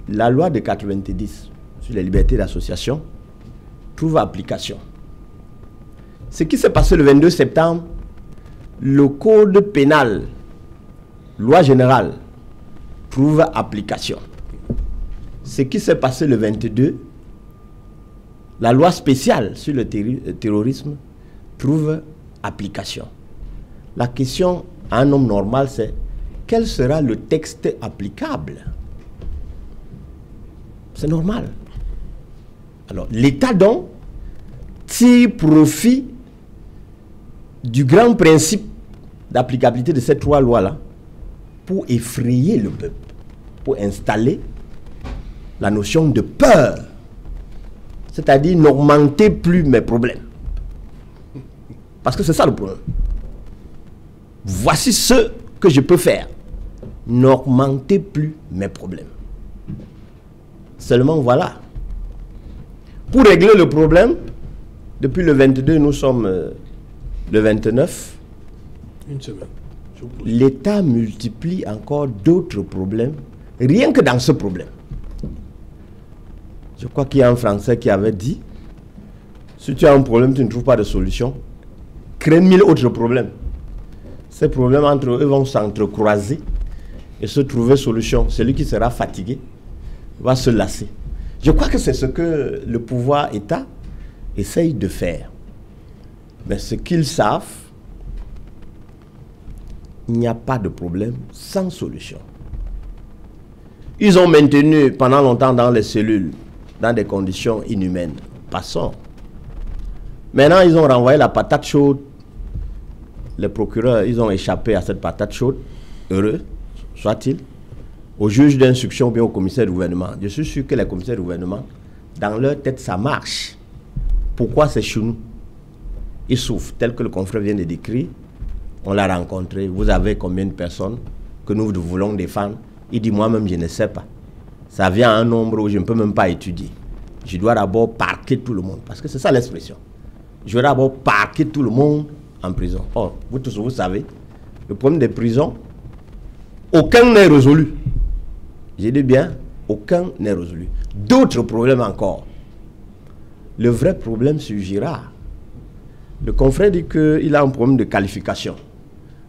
la loi de 90 sur les libertés d'association trouve application. Ce qui s'est passé le 22 septembre, le code pénal, loi générale, trouve application. Ce qui s'est passé le 22, la loi spéciale sur le terrorisme trouve application. La question à un homme normal, c'est quel sera le texte applicable? C'est normal. Alors, l'État donc tire profit du grand principe d'applicabilité de ces trois lois-là pour effrayer le peuple, pour installer la notion de peur, c'est-à-dire n'augmentez plus mes problèmes. Parce que c'est ça le problème. Voici ce que je peux faire. N'augmentez plus mes problèmes. Seulement voilà. Pour régler le problème, depuis le 22, nous sommes le 29. Une semaine. L'État multiplie encore d'autres problèmes, rien que dans ce problème. Je crois qu'il y a un Français qui avait dit, si tu as un problème, tu ne trouves pas de solution, crée 1000 autres problèmes. Ces problèmes entre eux vont s'entrecroiser et se trouver solution. Celui qui sera fatigué va se lasser. Je crois que c'est ce que le pouvoir État essaye de faire. Mais ce qu'ils savent, il n'y a pas de problème sans solution. Ils ont maintenu pendant longtemps dans les cellules, dans des conditions inhumaines. Passons. Maintenant, ils ont renvoyé la patate chaude. Les procureurs, ils ont échappé à cette patate chaude. Heureux, soit-il, au juge d'instruction ou bien au commissaire de gouvernement. Je suis sûr que les commissaires de gouvernement, dans leur tête, ça marche. Pourquoi c'est chez nous? Ils souffrent, tel que le confrère vient de décrire. On l'a rencontré. Vous avez combien de personnes que nous voulons défendre? Il dit, moi-même, je ne sais pas. Ça vient à un nombre où je ne peux même pas étudier. Je dois d'abord parquer tout le monde. Parce que c'est ça l'expression. Je dois d'abord parquer tout le monde en prison. Or, vous tous, vous savez, le problème des prisons, aucun n'est résolu. J'ai dit bien, aucun n'est résolu. D'autres problèmes encore. Le vrai problème surgira. Le confrère dit qu'il a un problème de qualification.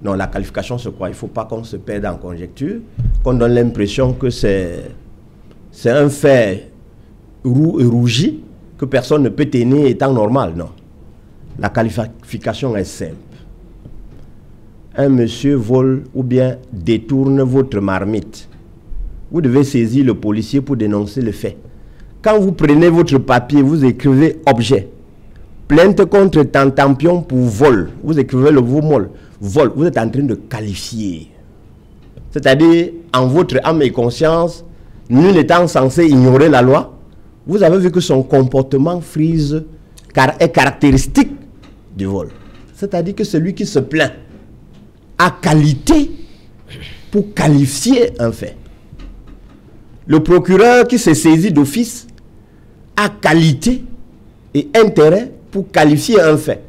Non, la qualification, c'est quoi? Il ne faut pas qu'on se perde en conjecture, qu'on donne l'impression que c'est un fait rougi, que personne ne peut tenir étant normal. Non. La qualification est simple. Un monsieur vole ou bien détourne votre marmite. Vous devez saisir le policier pour dénoncer le fait. Quand vous prenez votre papier, vous écrivez objet. Plainte contre Tantampion pour vol. Vous écrivez le mot vol. Vous êtes en train de qualifier. C'est-à-dire, en votre âme et conscience, nul n'étant censé ignorer la loi, vous avez vu que son comportement frise est caractéristique du vol. C'est-à-dire que celui qui se plaint a qualité pour qualifier un fait. Le procureur qui s'est saisi d'office a qualité et intérêt pour qualifier un fait.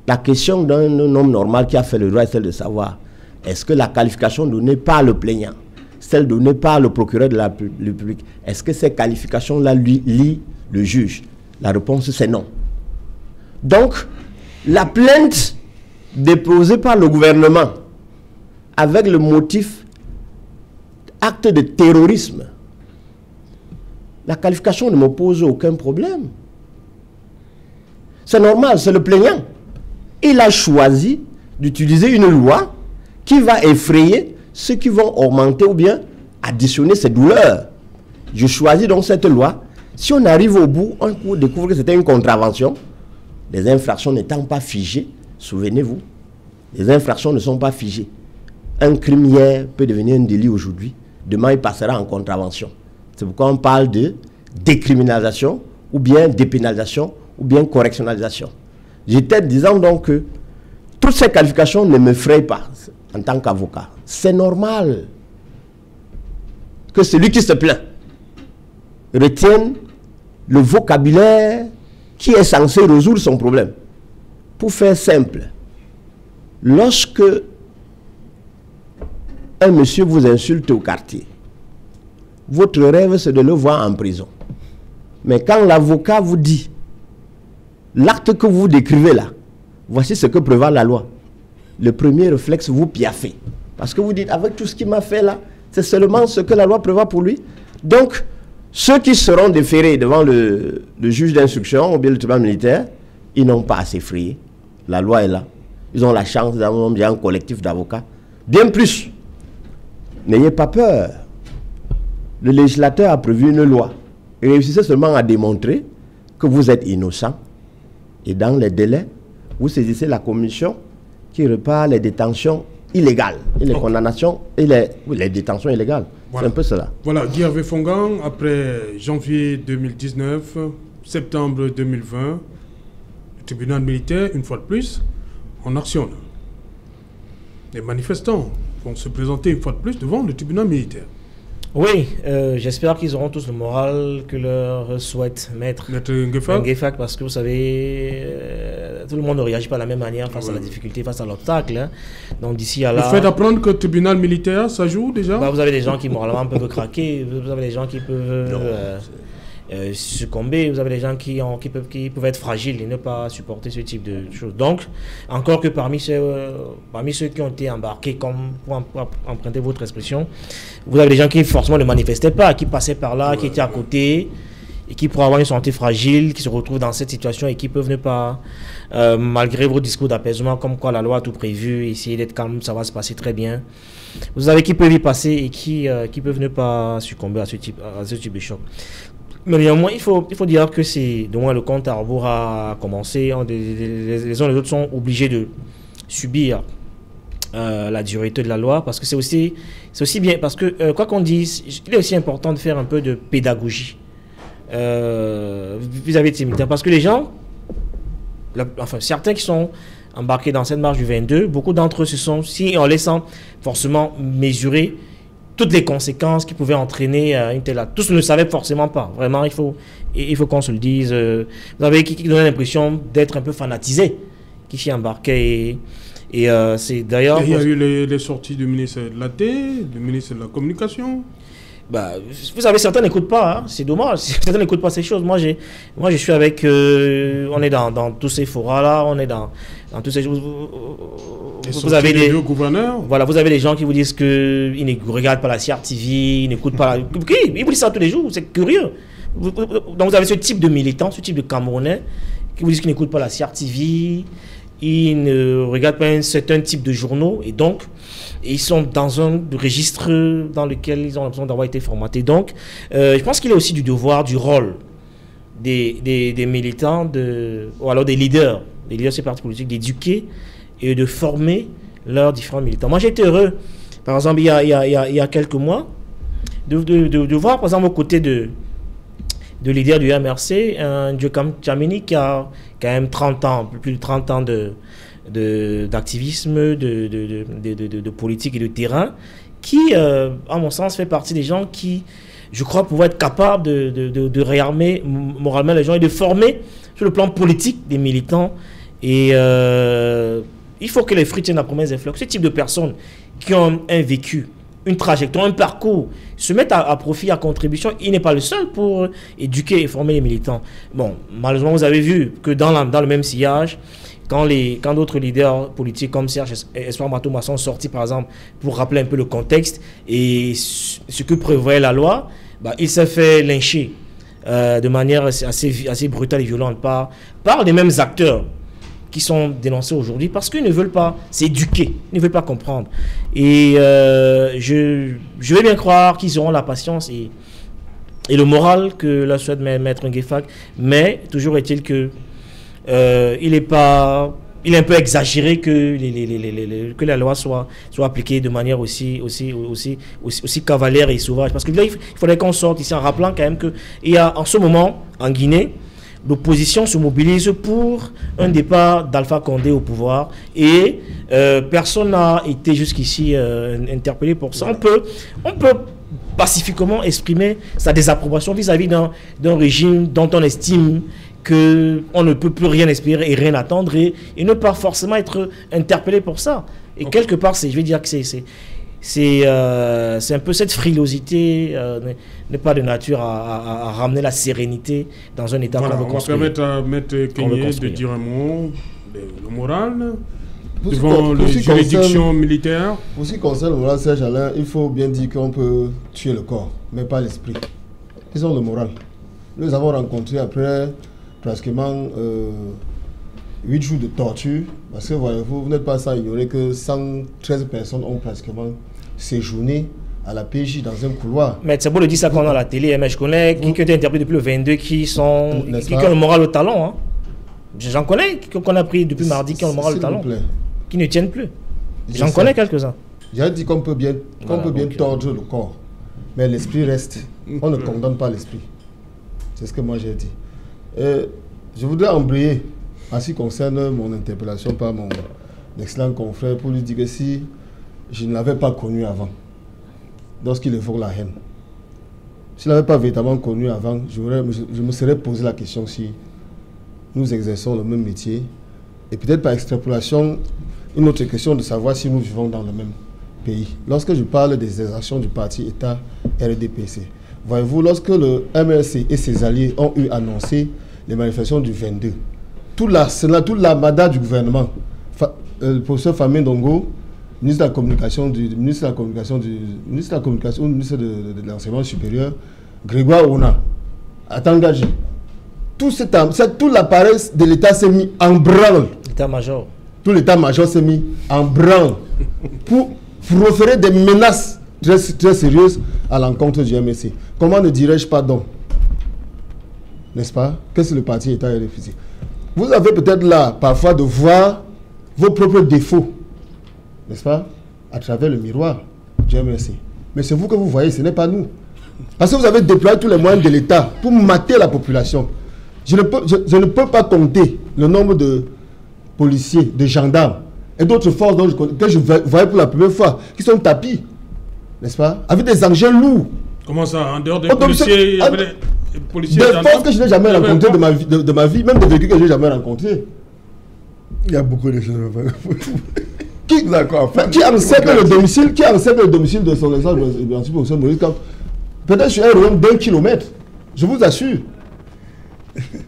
La question d'un homme normal qui a fait le droit est celle de savoir, est-ce que la qualification donnée par le plaignant, celle donnée par le procureur de la République, est-ce que ces qualifications-là lit le juge? La réponse, c'est non. Donc, la plainte déposée par le gouvernement avec le motif acte de terrorisme, la qualification ne me pose aucun problème. C'est normal, c'est le plaignant. Il a choisi d'utiliser une loi qui va effrayer ceux qui vont augmenter ou bien additionner ces douleurs. Je choisis donc cette loi. Si on arrive au bout, on découvre que c'était une contravention. Les infractions n'étant pas figées, souvenez-vous, les infractions ne sont pas figées. Un crime hier peut devenir un délit aujourd'hui. Demain, il passera en contravention. C'est pourquoi on parle de décriminalisation, ou bien dépénalisation, ou bien correctionnalisation. J'étais disant donc que toutes ces qualifications ne me frayent pas en tant qu'avocat. C'est normal que celui qui se plaint retienne le vocabulaire qui est censé résoudre son problème. Pour faire simple, lorsque un monsieur vous insulte au quartier, votre rêve c'est de le voir en prison. Mais quand l'avocat vous dit l'acte que vous décrivez là, voici ce que prévoit la loi, le premier réflexe, vous piaffez. Parce que vous dites, avec tout ce qu'il m'a fait là, c'est seulement ce que la loi prévoit pour lui. Donc, ceux qui seront déférés devant le juge d'instruction ou bien le tribunal militaire, ils n'ont pas à s'effrayer. La loi est là. Ils ont la chance d'avoir un collectif d'avocats. Bien plus, n'ayez pas peur. Le législateur a prévu une loi. Réussissez seulement à démontrer que vous êtes innocent. Et dans les délais, vous saisissez la commission qui répare les détentions illégales. Et les condamnations et les détentions illégales. Voilà. C'est un peu cela. Voilà, Guy Hervé Fongan, après janvier 2019, septembre 2020, le tribunal militaire, une fois de plus, en action. Les manifestants vont se présenter une fois de plus devant le tribunal militaire. Oui, j'espère qu'ils auront tous le moral que leur souhaite Maître Ngefak, parce que vous savez, tout le monde ne réagit pas de la même manière face à la difficulté, face à l'obstacle. Hein. Donc d'ici à là... Le fait d'apprendre que le tribunal militaire, ça joue déjà Vous avez des gens qui moralement peuvent craquer, vous avez des gens qui peuvent succomber, vous avez des gens qui peuvent être fragiles et ne pas supporter ce type de choses. Donc, encore que parmi ceux qui ont été embarqués, comme pour emprunter votre expression, vous avez des gens qui forcément ne manifestaient pas, qui passaient par là, qui étaient à côté, et qui pourraient avoir une santé fragile, qui se retrouvent dans cette situation et qui peuvent ne pas, malgré vos discours d'apaisement, comme quoi la loi a tout prévu, essayer d'être calme, ça va se passer très bien. Vous avez qui peuvent y passer et qui peuvent ne pas succomber à ce type de choc. Mais néanmoins, il faut dire que c'est, de moins le compte à rebours a commencé. Les uns et les autres sont obligés de subir la dureté de la loi, parce que c'est aussi bien, parce que quoi qu'on dise, il est aussi important de faire un peu de pédagogie vis-à-vis de ces militaires, parce que les gens, certains qui sont embarqués dans cette marche du 22, beaucoup d'entre eux se sont, si en laissant forcément mesurer toutes les conséquences qui pouvaient entraîner une telle acte. Tous ne le savaient forcément pas. Vraiment, il faut qu'on se le dise. Vous avez qui donnait l'impression d'être un peu fanatisé, qui s'y embarquait. Et c'est d'ailleurs... Il y a eu les sorties du ministre de la du ministre de la Communication. Vous savez, certains n'écoutent pas. Hein. C'est dommage. Certains n'écoutent pas ces choses. Moi, je suis avec... on est dans tous ces forats-là. On est dans tous ces choses. Vous avez des gouverneurs. Voilà, vous avez des gens qui vous disent qu'ils ne regardent pas la CRTV, ils n'écoutent pas ils vous disent ça tous les jours, c'est curieux. Donc vous avez ce type de militants, ce type de Camerounais qui vous disent qu'ils n'écoutent pas la CRTV, ils ne regardent pas un certain type de journaux, et donc ils sont dans un registre dans lequel ils ont l'impression d'avoir été formatés. Donc je pense qu'il est aussi du devoir, du rôle des militants, ou alors des leaders de ces partis politiques, d'éduquer et de former leurs différents militants. Moi, j'ai été heureux, par exemple, il y a quelques mois, de voir, par exemple, aux côtés de leader du MRC, un Djokam Tchamini qui a quand même 30 ans, plus de 30 ans d'activisme, de politique et de terrain, qui, à mon sens, fait partie des gens qui, je crois, pouvaient être capables de réarmer moralement les gens et de former sur le plan politique des militants. Et il faut que les fruits tiennent la promesse des fleurs. Ce type de personnes qui ont un vécu une trajectoire, un parcours, se mettre à profit, à contribution. Il n'est pas le seul pour éduquer et former les militants. Bon, malheureusement, vous avez vu que dans le même sillage, quand d'autres leaders politiques comme Serge Espoir Matouma sont sortis, par exemple, pour rappeler un peu le contexte et ce que prévoyait la loi, il s'est fait lyncher de manière assez brutale et violente par les mêmes acteurs qui sont dénoncés aujourd'hui parce qu'ils ne veulent pas s'éduquer, ils ne veulent pas comprendre. Et je vais bien croire qu'ils auront la patience et le moral que la souhaite Maître Nguefak, mais toujours est-il que il est un peu exagéré que la loi soit appliquée de manière aussi cavalière et sauvage. Parce que là, il faudrait qu'on sorte ici en rappelant quand même qu'il y a en ce moment, en Guinée, l'opposition se mobilise pour un départ d'Alpha Condé au pouvoir et personne n'a été jusqu'ici interpellé pour ça. On peut pacifiquement exprimer sa désapprobation vis-à-vis d'un régime dont on estime qu'on ne peut plus rien espérer et rien attendre et ne pas forcément être interpellé pour ça. Et quelque part, je vais dire que c'est un peu cette frilosité n'est pas de nature à ramener la sérénité dans un État qu'on veut construire. On va permettre à M. Kenyé de dire un mot, le moral, devant les juridictions militaires. Pour ce qui concerne le moral, Serge Alain, il faut bien dire qu'on peut tuer le corps, mais pas l'esprit. Ils ont le moral. Nous avons rencontré après pratiquement 8 jours de torture, parce que vous n'êtes pas sans ignorer que 113 personnes ont pratiquement séjourné à la PJ dans un couloir. Mais c'est beau de dire ça qu'on a à la télé, mais je connais qui ont été interpellés depuis le 22 qui ont le moral au talon. Hein. J'en connais qu'on a pris depuis mardi qui ont le moral au talon, qui ne tiennent plus. J'en connais quelques-uns. J'ai dit qu'on peut bien, tordre le corps, mais l'esprit reste. On ne condamne pas l'esprit. C'est ce que moi j'ai dit. Je voudrais embrayer en ce qui concerne mon interpellation par mon excellent confrère pour lui dire que si je ne l'avais pas connu avant, lorsqu'il évoque la haine, s'il n'avait pas véritablement connu avant, je me serais posé la question si nous exerçons le même métier et peut-être par extrapolation, une autre question de savoir si nous vivons dans le même pays. Lorsque je parle des exactions du parti État RDPC, voyez-vous, lorsque le MRC et ses alliés ont eu annoncé les manifestations du 22, toute la MADA du gouvernement, le professeur Famé Ndongo, ministre de la communication, ministre de l'enseignement supérieur, Grégoire Ona, a engagé. Tout l'appareil de l'État s'est mis en branle. L'état-major. Tout l'état-major s'est mis en branle pour proférer des menaces très, très sérieuses à l'encontre du MSC. Comment ne dirais-je pas donc? N'est-ce pas? Qu'est-ce que le parti État est refusé? Vous avez peut-être là, parfois, de voir vos propres défauts, n'est-ce pas? À travers le miroir du MSC. Mais c'est vous que vous voyez, ce n'est pas nous. Parce que vous avez déployé tous les moyens de l'État pour mater la population. Je ne peux pas compter le nombre de policiers, de gendarmes et d'autres forces que je voyais pour la première fois, qui sont tapis, n'est-ce pas? Avec des engins lourds. Comment ça? En dehors des policiers, des forces que je n'ai jamais rencontrées de ma vie, même des véhicules que je n'ai jamais rencontrés. Il y a beaucoup de choses. Qui encercle le domicile de son exemple, peut-être sur un rayon d'1 kilomètre, je vous assure.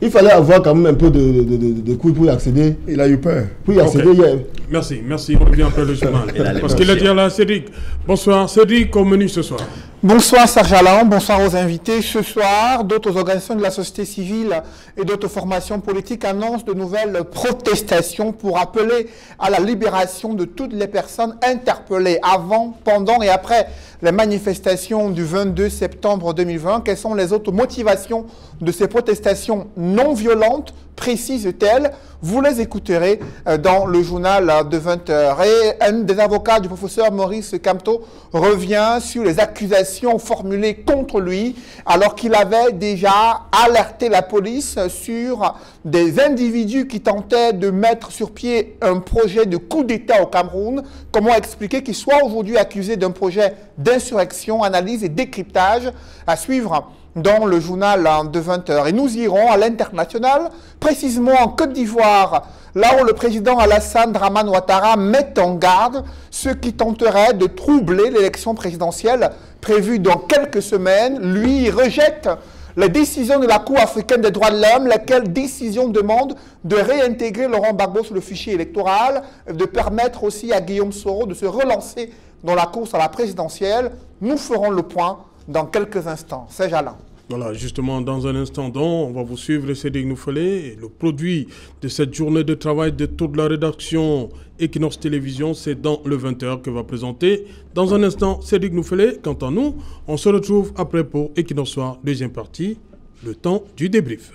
Il fallait avoir quand même un peu de couilles pour y accéder. Il a eu peur. Pour y accéder hier. Merci. On revient après le journal. Parce qu'il a dit là, Cédric. Bonsoir. Cédric, au menu ce soir. Bonsoir Serge Alain, bonsoir aux invités. Ce soir, d'autres organisations de la société civile et d'autres formations politiques annoncent de nouvelles protestations pour appeler à la libération de toutes les personnes interpellées avant, pendant et après les manifestations du 22 septembre 2020. Quelles sont les autres motivations de ces protestations non violentes, précises-t-elle? Vous les écouterez dans le journal de 20h. Et un des avocats du professeur Maurice Kamto revient sur les accusations formulées contre lui alors qu'il avait déjà alerté la police sur des individus qui tentaient de mettre sur pied un projet de coup d'État au Cameroun. Comment expliquer qu'il soit aujourd'hui accusé d'un projet d'insurrection, analyse et décryptage à suivre dans le journal de 20h. Et nous irons à l'international, précisément en Côte d'Ivoire, là où le président Alassane Dramane Ouattara met en garde ceux qui tenteraient de troubler l'élection présidentielle prévue dans quelques semaines. Lui, il rejette la décision de la Cour africaine des droits de l'homme, laquelle décision demande de réintégrer Laurent Gbagbo sur le fichier électoral, de permettre aussi à Guillaume Soro de se relancer dans la course à la présidentielle. Nous ferons le point dans quelques instants. C'est Alain. Voilà, justement, dans un instant, on va vous suivre, Cédric Noufelé. Le produit de cette journée de travail de toute la rédaction Equinox Télévision, c'est dans le 20h que va présenter. Dans un instant, Cédric Noufelé. Quant à nous, on se retrouve après pour Equinox Soir, deuxième partie, le temps du débrief.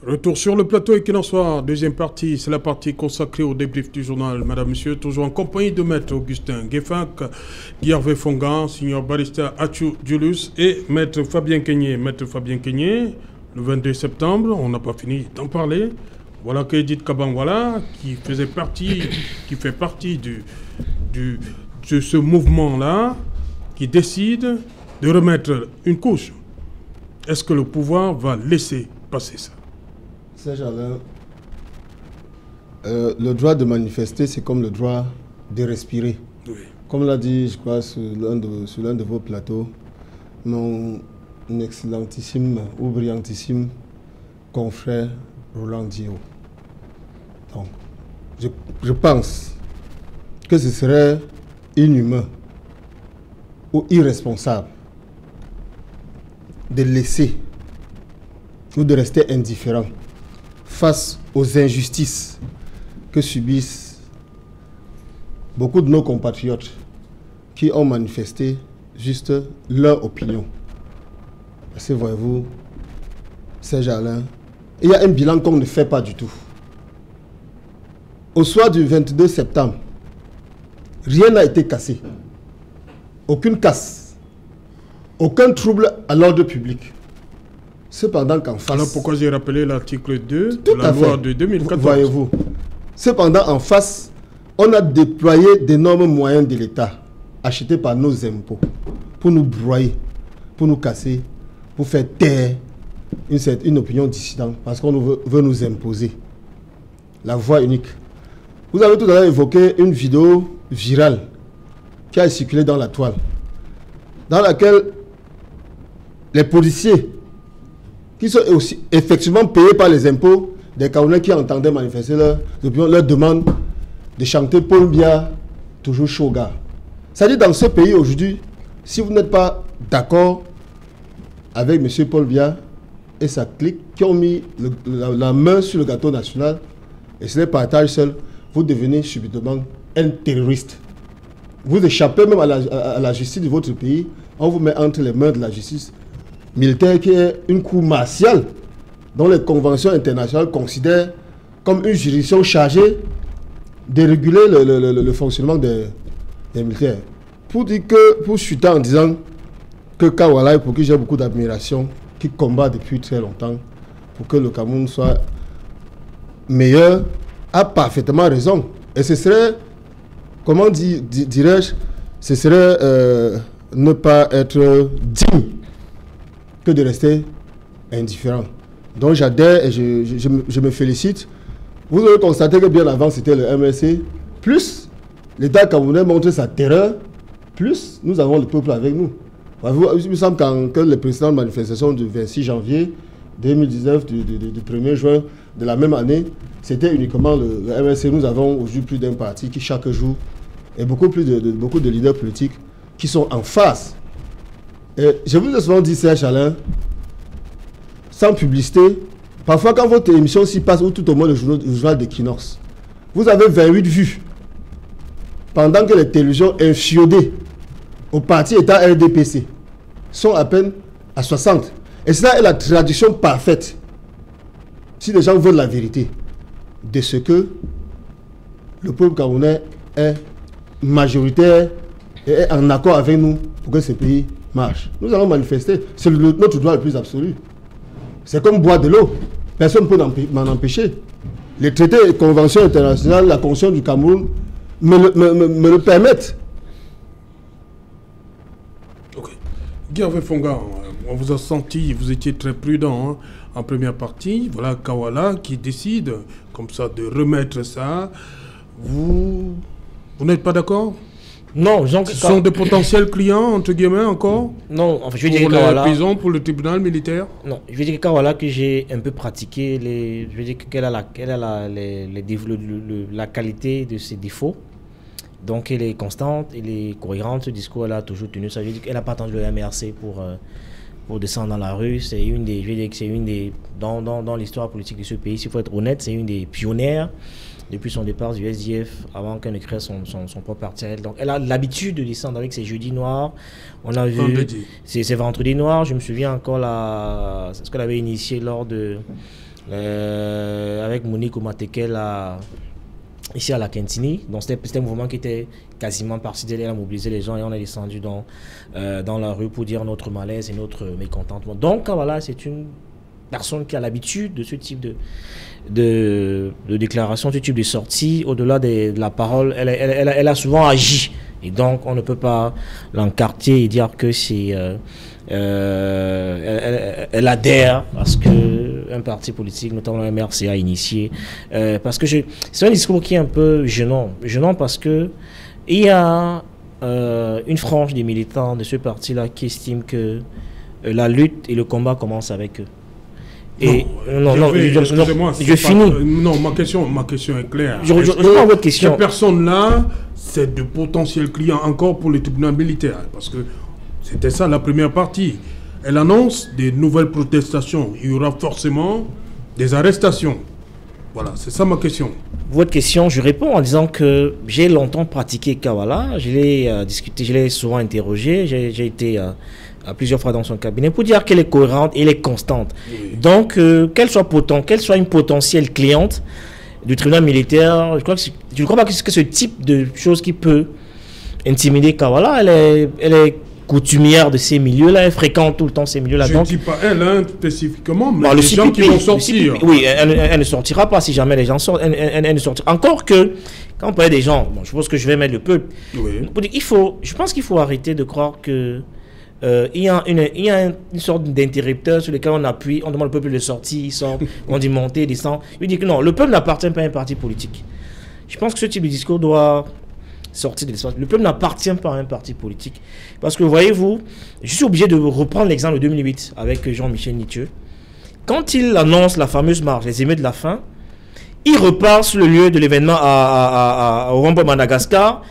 Retour sur le plateau Equinox Soir, deuxième partie, c'est la partie consacrée au débrief du journal. Madame, Monsieur, toujours en compagnie de Maître Augustin Gueffak, Guilhervé Fongan, Signor Barista Achou Julius et Maître Fabien Kenyé. Maître Fabien Kenyé, le 22 septembre, on n'a pas fini d'en parler. Voilà qu'Edith Kabangwala, qui fait partie de ce mouvement-là, qui décide de remettre une couche. Est-ce que le pouvoir va laisser passer ça? Serge Alain, le droit de manifester, c'est comme le droit de respirer. Oui. Comme l'a dit, je crois, sur l'un de vos plateaux, mon excellentissime ou brillantissime confrère Roland Dio. Donc, je pense que ce serait inhumain ou irresponsable de laisser ou de rester indifférent face aux injustices que subissent beaucoup de nos compatriotes qui ont manifesté juste leur opinion. Parce que voyez-vous, Serge Alain, il y a un bilan qu'on ne fait pas du tout. Au soir du 22 septembre, rien n'a été cassé. Aucune casse. Aucun trouble à l'ordre public. Cependant qu'en face... Alors pourquoi j'ai rappelé l'article 2 de la loi de 2014? Voyez-vous. Cependant, en face, on a déployé d'énormes moyens de l'État, achetés par nos impôts, pour nous broyer, pour nous casser, pour faire taire une opinion dissidente, parce qu'on veut nous imposer la voie unique. Vous avez tout à l'heure évoqué une vidéo virale qui a circulé dans la toile, dans laquelle les policiers qui sont aussi effectivement payés par les impôts des Camerounais qui entendaient manifester leur demande de chanter Paul Biya, toujours Shoga. C'est-à-dire, dans ce pays aujourd'hui, si vous n'êtes pas d'accord avec M. Paul Biya et sa clique qui ont mis la main sur le gâteau national et se les partagent seuls, vous devenez subitement un terroriste. Vous échappez même à la justice de votre pays, on vous met entre les mains de la justice militaire qui est une cour martiale dont les conventions internationales considèrent comme une juridiction chargée de réguler le fonctionnement des militaires. Pour chuter en disant que Kawala, pour qui j'ai beaucoup d'admiration, qui combat depuis très longtemps pour que le Cameroun soit meilleur, a parfaitement raison. Et ce serait, comment dirais-je, ce serait ne pas être digne que de rester indifférent. Donc j'adhère et je me félicite. Vous avez constaté que bien avant c'était le MLC, plus l'État camerounais montre sa terreur, plus nous avons le peuple avec nous. Il me semble que les précédentes manifestations du 26 janvier 2019, du 1er juin de la même année, c'était uniquement le MLC. Nous avons aujourd'hui plus d'un parti qui chaque jour, et beaucoup de leaders politiques qui sont en face. Et je vous ai souvent dit, Serge Alain, sans publicité, parfois quand votre émission s'y passe, ou tout au moins le journal d'Equinox, vous avez 28 vues, pendant que les télévisions infiodées au parti État RDPC sont à peine à 60. Et cela est la traduction parfaite, si les gens veulent la vérité, de ce que le peuple camerounais est majoritaire et est en accord avec nous pour que ce pays marche. Nous allons manifester. C'est notre droit le plus absolu. C'est comme boire de l'eau. Personne ne peut m'en empêcher. Les traités et conventions internationales, la Constitution du Cameroun me le permettent. Ok. Gervais Fonga, on vous a senti, vous étiez très prudent hein, en première partie. Voilà Kawala qui décide comme ça de remettre ça. Vous n'êtes pas d'accord? Non, ce sont des potentiels clients, entre guillemets, encore? Non, enfin, je veux dire pour que Kawala... la prison, pour le tribunal militaire? Non, je veux dire que Kawala, que j'ai un peu pratiqué, je veux dire qu'elle a la qualité de ses défauts. Donc, elle est constante, elle est cohérente, ce discours, elle a toujours tenu ça. Je veux dire qu'elle n'a pas attendu le MRC pour descendre dans la rue. C'est une des, je veux dire que c'est une des, dans l'histoire politique de ce pays, s'il faut être honnête, c'est une des pionnières. Depuis son départ du SDF, avant qu'elle ne crée son propre parti. Donc, elle a l'habitude de descendre avec ses jeudis noirs. On a vu ses vendredis noirs. Je me souviens encore ce qu'elle avait initié lors de avec Monique Omatekel ici à la Kentini. Donc, c'était un mouvement qui était quasiment parti d'elle. Elle a mobilisé les gens et on est descendu dans la rue pour dire notre malaise et notre mécontentement. Donc, voilà, c'est une personne qui a l'habitude de ce type de déclaration, ce type de sortie, au-delà de la parole, elle a souvent agi. Et donc, on ne peut pas l'encarter et dire que c'est... elle adhère à ce qu'un parti politique, notamment le MRC, a initié. Parce que c'est un discours qui est un peu gênant. Gênant parce que il y a une frange des militants de ce parti-là qui estime que la lutte et le combat commencent avec eux. Et je finis. Non, ma question est claire. Je reprends votre question. Ces personnes-là, c'est de potentiels clients encore pour le tribunal militaire. Parce que c'était ça la première partie. Elle annonce des nouvelles protestations. Il y aura forcément des arrestations. Voilà, c'est ça ma question. Votre question, je réponds en disant que j'ai longtemps pratiqué Kawala. Je l'ai discuté, je l'ai souvent interrogé. J'ai été... à plusieurs fois dans son cabinet, pour dire qu'elle est cohérente et elle est constante. Oui. Donc, qu'elle soit une potentielle cliente du tribunal militaire, je ne crois pas que ce type de chose qui peut intimider Kawala. Elle est coutumière de ces milieux-là, elle fréquente tout le temps ces milieux-là. Je ne dis pas elle hein, spécifiquement, mais les gens qui vont sortir. Oui, elle ne sortira pas si jamais les gens sortent. Elle ne sortira. Encore que, quand on parle des gens, bon, je pense que je vais mettre le peuple. Oui. Je pense qu'il faut arrêter de croire que il y a une sorte d'interrupteur sur lequel on appuie, on demande au peuple de sortir, il sort, on dit monter, descend. Il dit que non, le peuple n'appartient pas à un parti politique. Je pense que ce type de discours doit sortir de l'espace. Le peuple n'appartient pas à un parti politique. Parce que voyez-vous, je suis obligé de reprendre l'exemple de 2008 avec Jean-Michel Nitieux. Quand il annonce la fameuse marche, les émeutes de la faim, il repart sur le lieu de l'événement au rond-point Madagascar,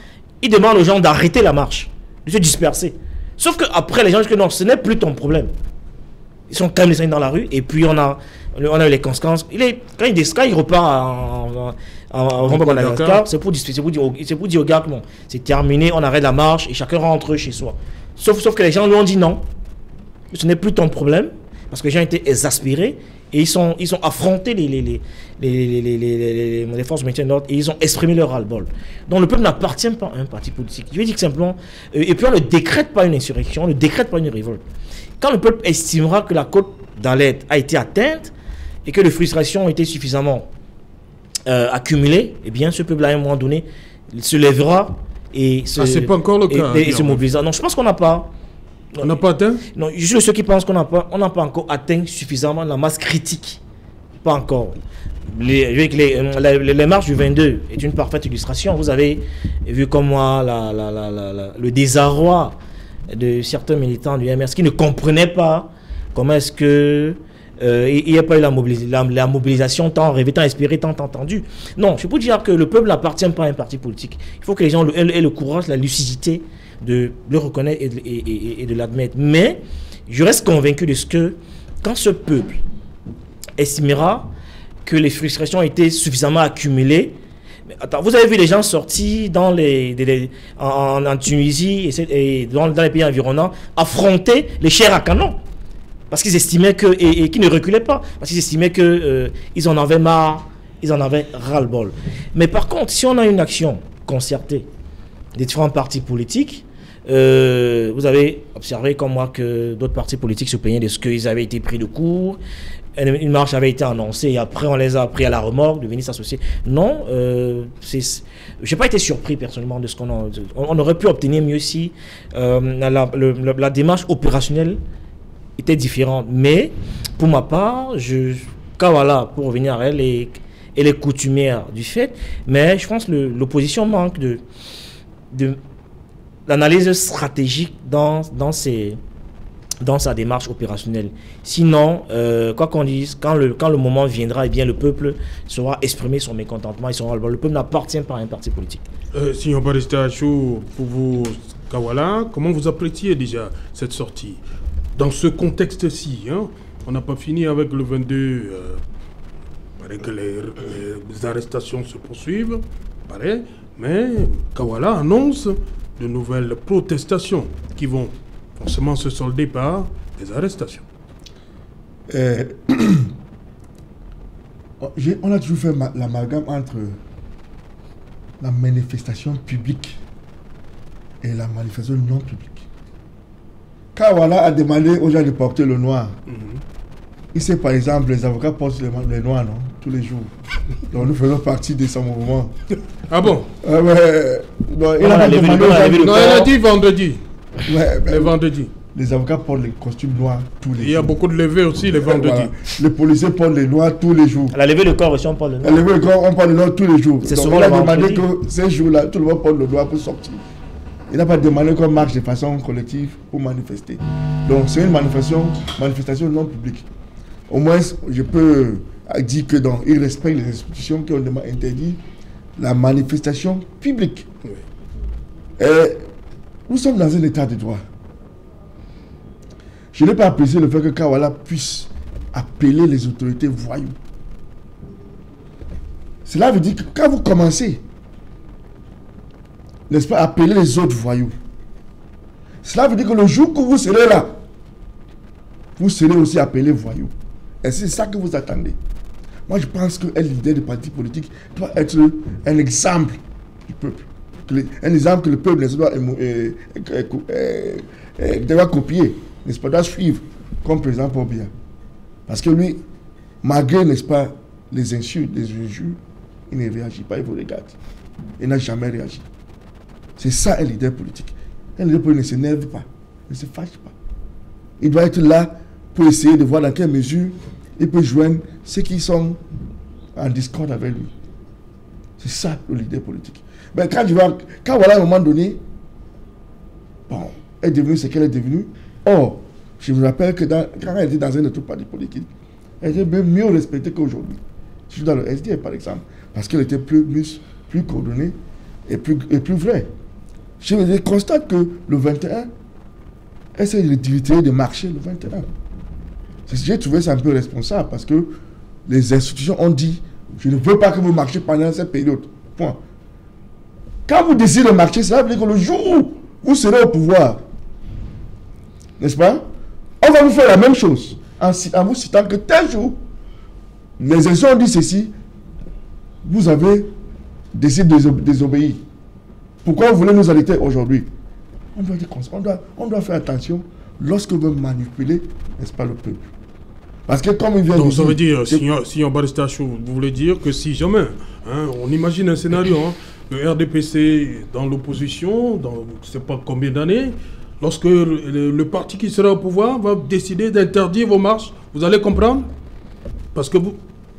il demande aux gens d'arrêter la marche, de se disperser. Sauf qu'après, les gens disent que non, ce n'est plus ton problème. Ils sont quand même dans la rue, et puis on a les conséquences. Quand il repart en Madagascar, c'est pour dire aux gars que bon, c'est terminé, on arrête la marche, et chacun rentre chez soi. Sauf que les gens lui ont dit non, ce n'est plus ton problème, parce que les gens étaient exaspérés, et ils ont affronté les forces de maintien de l'ordre et ils ont exprimé leur ras-le-bol. Donc le peuple n'appartient pas à un parti politique. Je veux dire que simplement, et puis on ne décrète pas une insurrection, on ne décrète pas une révolte. Quand le peuple estimera que la côte d'Aled a été atteinte et que les frustrations ont été suffisamment accumulées, eh bien ce peuple à un moment donné se lèvera et c'est pas encore le cas, et se mobilisera. Non, je pense qu'on n'a pas. On n'a pas atteint? Non, je suis ceux qui pensent qu'on n'a pas encore atteint suffisamment la masse critique. Pas encore. Les marches du 22 est une parfaite illustration. Vous avez vu comme moi le désarroi de certains militants du MS qui ne comprenaient pas comment est-ce que il n'y a pas eu la mobilisation tant rêvée, tant espérée, tant entendue. Non, je peux dire que le peuple n'appartient pas à un parti politique. Il faut que les gens aient le courage, la lucidité de le reconnaître et de l'admettre. Mais je reste convaincu de ce que, quand ce peuple estimera que les frustrations ont été suffisamment accumulées, attends, vous avez vu les gens sortis en Tunisie et dans les pays environnants affronter les chairs à canon parce qu'ils estimaient et qui ne reculaient pas, parce qu'ils estimaient qu'ils en avaient marre, ils en avaient ras-le-bol. Mais par contre, si on a une action concertée des différents partis politiques, Vous avez observé comme moi que d'autres partis politiques se plaignaient de ce qu'ils avaient été pris de court. Une marche avait été annoncée et après on les a pris à la remorque de venir s'associer. Non, je n'ai pas été surpris personnellement de ce qu'on a. On aurait pu obtenir mieux si la démarche opérationnelle était différente. Mais pour ma part, Kawala, pour revenir à elle, elle est coutumière du fait. Mais je pense que l'opposition manque de l'analyse stratégique dans sa démarche opérationnelle. Sinon, quoi qu'on dise, quand le moment viendra, eh bien, le peuple saura exprimer son mécontentement. Le peuple n'appartient pas à un parti politique. Signor Barrister Achou, pour vous, Kawala, comment vous appréciez déjà cette sortie? Dans ce contexte-ci, hein, on n'a pas fini avec le 22, paraît que les arrestations se poursuivent, paraît, mais Kawala annonce de nouvelles protestations qui vont forcément se solder par des arrestations. On a toujours fait l'amalgame entre la manifestation publique et la manifestation non publique. Kawala a demandé aux gens de porter le noir. Ici, par exemple, les avocats portent le noir, non, tous les jours. Donc, nous faisons partie de ce mouvement. Ah bon? Ouais. Donc, il a dit vendredi. Ouais, les vendredis. Les avocats portent les costumes noirs tous les jours. Il y a beaucoup de levées aussi les vendredis. Voilà. Les policiers portent les noirs tous les jours. À la levée de corps aussi, on porte le noir. À la levée de corps, on porte le noir tous les jours. C'est donc, souvent on a demandé que ces jours-là, tout le monde porte le noir pour sortir. Il n'a pas demandé qu'on marche de façon collective pour manifester. Donc, c'est une manifestation non publique. Au moins, je peux dire que donc, il respecte les institutions qui ont interdit la manifestation publique. Oui. Et nous sommes dans un état de droit. Je n'ai pas apprécié le fait que Kawala puisse appeler les autorités voyous. Cela veut dire que quand vous commencez, n'est-ce pas, appeler les autres voyous, cela veut dire que le jour que vous serez là, vous serez aussi appelé voyous. Et c'est ça que vous attendez. Moi, je pense qu'un leader de parti politique doit être un exemple du peuple. Un exemple que le peuple doit copier, n'est-ce pas, doit suivre, comme président Paul Biya. Parce que lui, malgré, n'est-ce pas, les insultes, les injures, il ne réagit pas, il vous regarde. Il n'a jamais réagi. C'est ça un leader politique. Un leader politique ne s'énerve pas, ne se fâche pas. Il doit être là pour essayer de voir dans quelle mesure il peut joindre ceux qui sont en discorde avec lui. C'est ça le leader politique. Mais quand voilà, à un moment donné, bon, elle est devenue ce qu'elle est devenue. Or, je me rappelle que quand elle était dans un autre parti politique, elle était mieux respectée qu'aujourd'hui. Je suis dans le SDF par exemple, parce qu'elle était plus coordonnée et plus vraie. Je constate que le 21, elle s'est retirée de marcher le 21. J'ai trouvé ça un peu responsable parce que les institutions ont dit je ne veux pas que vous marchiez pendant cette période. Point. Quand vous décidez de marcher, ça veut dire que le jour où vous serez au pouvoir, n'est-ce pas, on va vous faire la même chose en vous citant que tel jour, les institutions ont dit ceci, vous avez décidé de désobéir. Pourquoi vous voulez nous arrêter aujourd'hui? On doit faire attention lorsque vous manipuler, n'est-ce pas, le peuple. Parce que comme il vient donc, ça veut dire, Signor Barrister Achou, vous voulez dire que si jamais, hein, on imagine un scénario, hein, le RDPC dans l'opposition, dans je ne sais pas combien d'années, lorsque le parti qui sera au pouvoir va décider d'interdire vos marches, vous allez comprendre? Parce que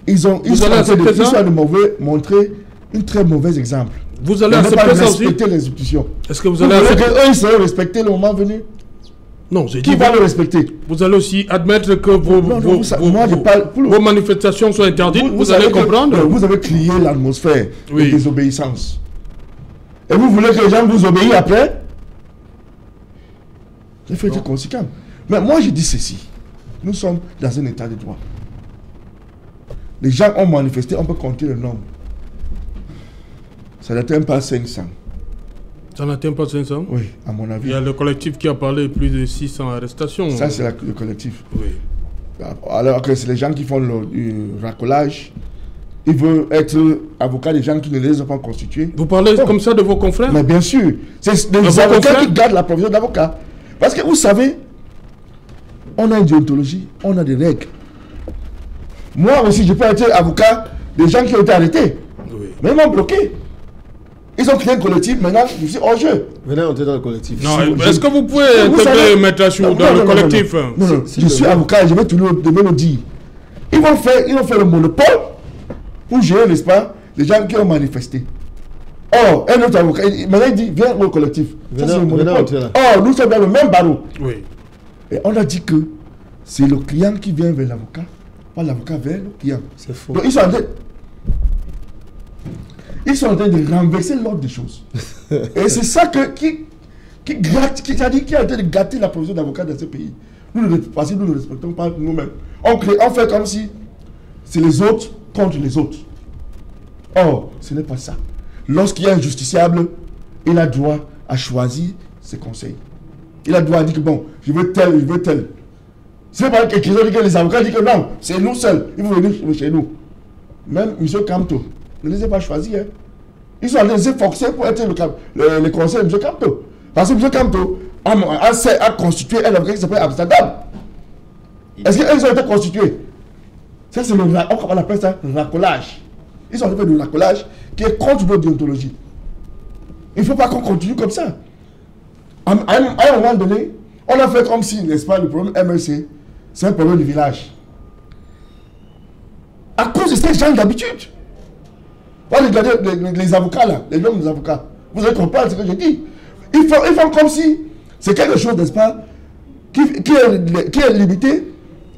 ils sont de montrer un très mauvais exemple. Vous allez accepter ça aussi? Respecter les institutions. Est-ce que vous allez accepter qu'eux, ils seront respectés le moment venu? Non, j'ai dit. Qui va le respecter? Vous allez aussi admettre que vos manifestations soient interdites. Vous allez comprendre. Vous avez créé l'atmosphère de désobéissance. Et vous voulez que les gens vous obéissent après? Il faut être conséquent. Mais moi, je dis ceci. Nous sommes dans un état de droit. Les gens ont manifesté, on peut compter le nombre. Ça n'atteint pas 500. Ça n'atteint pas 500? Oui, à mon avis. Il y a le collectif qui a parlé de plus de 600 arrestations. Ça, c'est le collectif. Oui. Alors que c'est les gens qui font le racolage il veut être avocat des gens qui ne les ont pas constitués. Vous parlez comme ça de vos confrères? Mais bien sûr, c'est des avocats qui gardent la profession d'avocat. Parce que vous savez, on a une déontologie, on a des règles. Moi aussi, je peux être avocat des gens qui ont été arrêtés. Oui. Mais ils m'ont bloqué. Ils ont créé un collectif, maintenant je suis hors jeu. Venez entrer dans le collectif. Non, est-ce que vous pouvez intégrer Maître Achou dans le collectif? Non, je suis avocat et je vais toujours le dire. Ils vont faire le monopole pour gérer, n'est-ce pas, les gens qui ont manifesté. Or, un autre avocat, maintenant il dit, viens au collectif. Ça, c'est le monopole. Or, nous sommes dans le même barreau. Oui. Et on a dit que c'est le client qui vient vers l'avocat, pas l'avocat vers le client. C'est faux. Donc, ils sont en train de renverser l'ordre des choses. Et c'est ça qui a en train de gâter la profession d'avocat dans ce pays. Parce que nous ne respectons pas nous-mêmes. On fait comme si c'est les autres contre les autres. Or, ce n'est pas ça. Lorsqu'il y a un justiciable, il a droit à choisir ses conseils. Il a droit à dire que bon, je veux tel, je veux tel. C'est pas que les avocats disent que non, c'est nous seuls, il faut venir chez nous. Même M. Camto ne les a pas choisis. Hein. Ils sont allés forcer pour être le conseil de M. Camto. Parce que M. Camto a constitué un avocat qui s'appelle Amsterdam. Est-ce qu'ils ont été constitués? Ça, c'est on appelle ça le racolage. Ils ont fait du racolage qui est contre notre déontologie. Il ne faut pas qu'on continue comme ça. À un moment donné, on a fait comme si, n'est-ce pas, le problème MLC, c'est un problème du village. À cause de ces gens d'habitude. Regardez les avocats là, les hommes des avocats. Vous allez comprendre ce que je dis. Ils font comme si c'est quelque chose, n'est-ce pas, qui est limité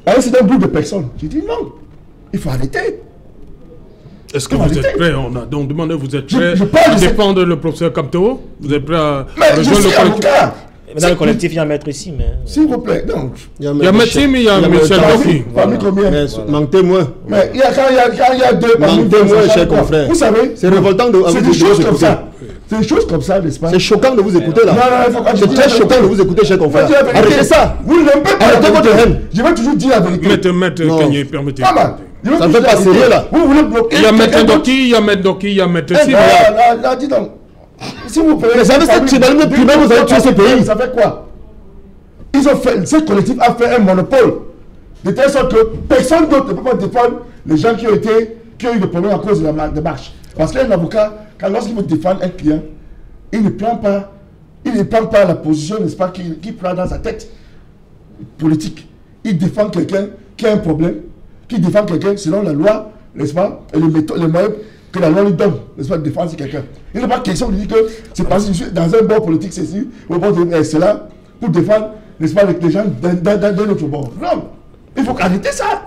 à un certain groupe de personnes. J'ai dit non, il faut arrêter. Est-ce que vous êtes prêt? On a donc demandé, vous êtes prêt à défendre le professeur Camto? Vous êtes prêt à rejoindre le collectif? Mais dans le collectif, il y a un maître ici. S'il vous plaît, donc. Il y a Maître, mais il y a Michel Doki. Manquez moins. Mais quand il y a deux, manquez moins, chers confrères. Vous savez, c'est révoltant de c'est des choses comme ça. C'est des choses comme ça, n'est-ce pas? C'est choquant de vous écouter là. Non, c'est très choquant de vous écouter, chers confrères. Arrêtez ça. Vous ne pouvez pas arrêtez votre haine. Je vais toujours dire la vérité. Maître Kanye, permettez. Ça ne fait pas sérieux là. Vous voulez bloquer. Il y a Maître Doki, il y a Maître Doki, il y a Maître Sim. Là, dis donc. Si vous prenez. Mais avec cette tribunal primaire, vous avez tué ce pays. Ça fait quoi? Ils ont fait, ce collectif a fait un monopole. De telle sorte que personne d'autre ne peut pas défendre les gens qui ont eu des problèmes à cause de la démarche. Parce qu'un avocat, lorsqu'il veut défendre un client, il ne prend pas la position, n'est-ce pas, qu'il prend dans sa tête politique. Il défend quelqu'un qui a un problème, qui défend quelqu'un selon la loi, n'est-ce pas, et les moyens que la loi lui donne, n'est-ce pas, de défendre quelqu'un. Il n'est pas question de dire que c'est parce que je suis dans un bord politique, ceci, ou un bord cela, pour défendre, n'est-ce pas, les gens d'un autre bord. Non, il faut arrêter ça.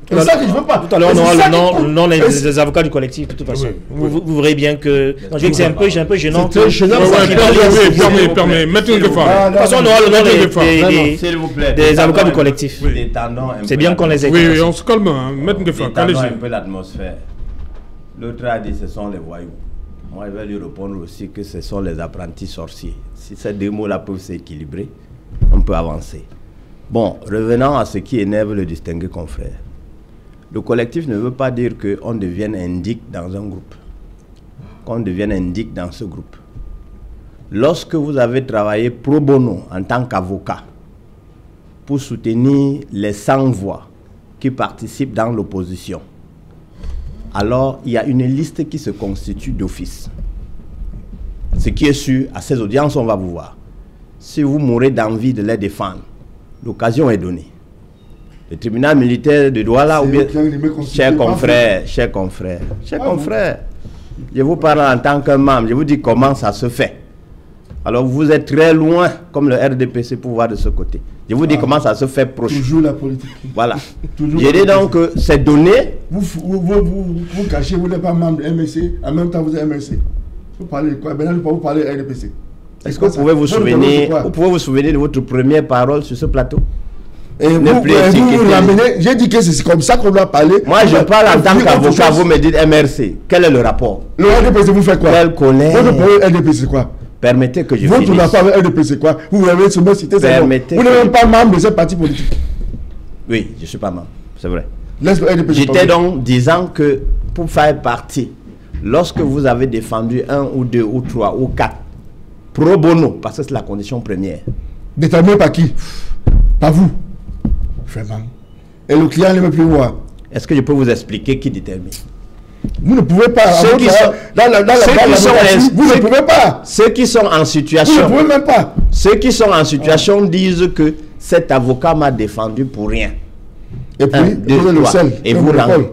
C'est ça que je veux pas. Tout à l'heure, on aura le nom des avocats du collectif, de toute façon. Vous verrez bien que. Non, je dis que c'est un peu gênant. C'est gênant. Permet. Mettez une défense. De toute façon, on aura le nom des avocats du collectif. C'est bien qu'on les ait. Oui, on se calme. Mettez une défense. Détendons un peu l'atmosphère. L'autre a dit ce sont les voyous. Moi, je vais lui répondre aussi que ce sont les apprentis sorciers. Si ces deux mots-là peuvent s'équilibrer, on peut avancer. Bon, revenons à ce qui énerve le distingué confrère. Le collectif ne veut pas dire qu'on devienne indique dans un groupe, qu'on devienne indique dans ce groupe. Lorsque vous avez travaillé pro bono en tant qu'avocat pour soutenir les 100 voix qui participent dans l'opposition, alors il y a une liste qui se constitue d'office. Ce qui est sûr, à ces audiences, on va vous voir. Si vous mourrez d'envie de les défendre, l'occasion est donnée. Le tribunal militaire de Douala, ou bien, chers confrères, je vous parle en tant que membre, je vous dis comment ça se fait. Alors vous êtes très loin, comme le RDPC, pour voir de ce côté. Je vous dis comment ça se fait proche. Toujours la politique. Voilà. Je dis donc que ces données... Vous cachez, vous n'êtes pas membre de MSC, en même temps vous êtes MSC. Vous parlez de quoi? Maintenant, vous parlez de RDPC. Est-ce que vous pouvez vous souvenir de votre première parole sur ce plateau? Et vous ramenez, j'ai dit que c'est comme ça qu'on doit parler. Moi, je parle en tant qu'avocat, vous me dites MRC. Quel est le rapport? Le RDPC, vous faites quoi? Quel collègue? Votre premier RDPC, c'est quoi? Permettez que je finisse. Votre rapport avec RDPC, c'est quoi? Vous avez seulement cité ça. Vous n'êtes même pas membre de ce parti politique. Oui, je ne suis pas membre, c'est vrai. J'étais donc disant que pour faire partie, lorsque vous avez défendu 1 ou 2 ou 3 ou 4, pro bono, parce que c'est la condition première. Déterminé par qui? Pas vous. Vraiment. Et le client ne veut plus voir. Est-ce que je peux vous expliquer qui détermine? Vous ne pouvez pas. Ceux qui sont vous ne pouvez pas. Ceux qui sont en situation. Vous ne pouvez même pas. Ceux qui sont en situation disent que cet avocat m'a défendu pour rien. Et puis, vous êtes le seul. Et vous l'avez.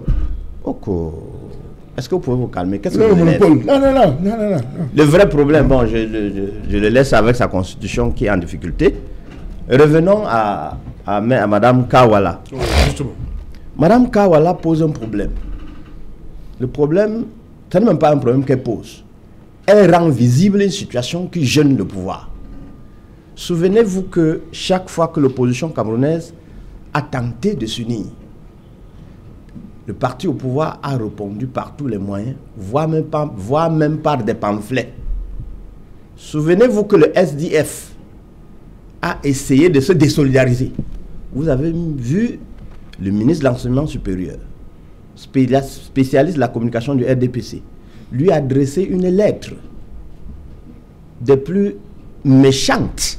Est-ce que vous pouvez vous calmer? Qu'est-ce que vous monopole. Non. Le vrai problème, bon, je le laisse avec sa constitution qui est en difficulté. Revenons à Madame Kawala. Justement. Madame Kawala pose un problème. Le problème, ce n'est même pas un problème qu'elle pose. Elle rend visible une situation qui gêne le pouvoir. Souvenez-vous que chaque fois que l'opposition camerounaise a tenté de s'unir, le parti au pouvoir a répondu par tous les moyens, voire même par des pamphlets. Souvenez-vous que le SDF a essayé de se désolidariser. Vous avez vu le ministre de l'Enseignement supérieur, spécialiste de la communication du RDPC, lui a adressé une lettre des plus méchantes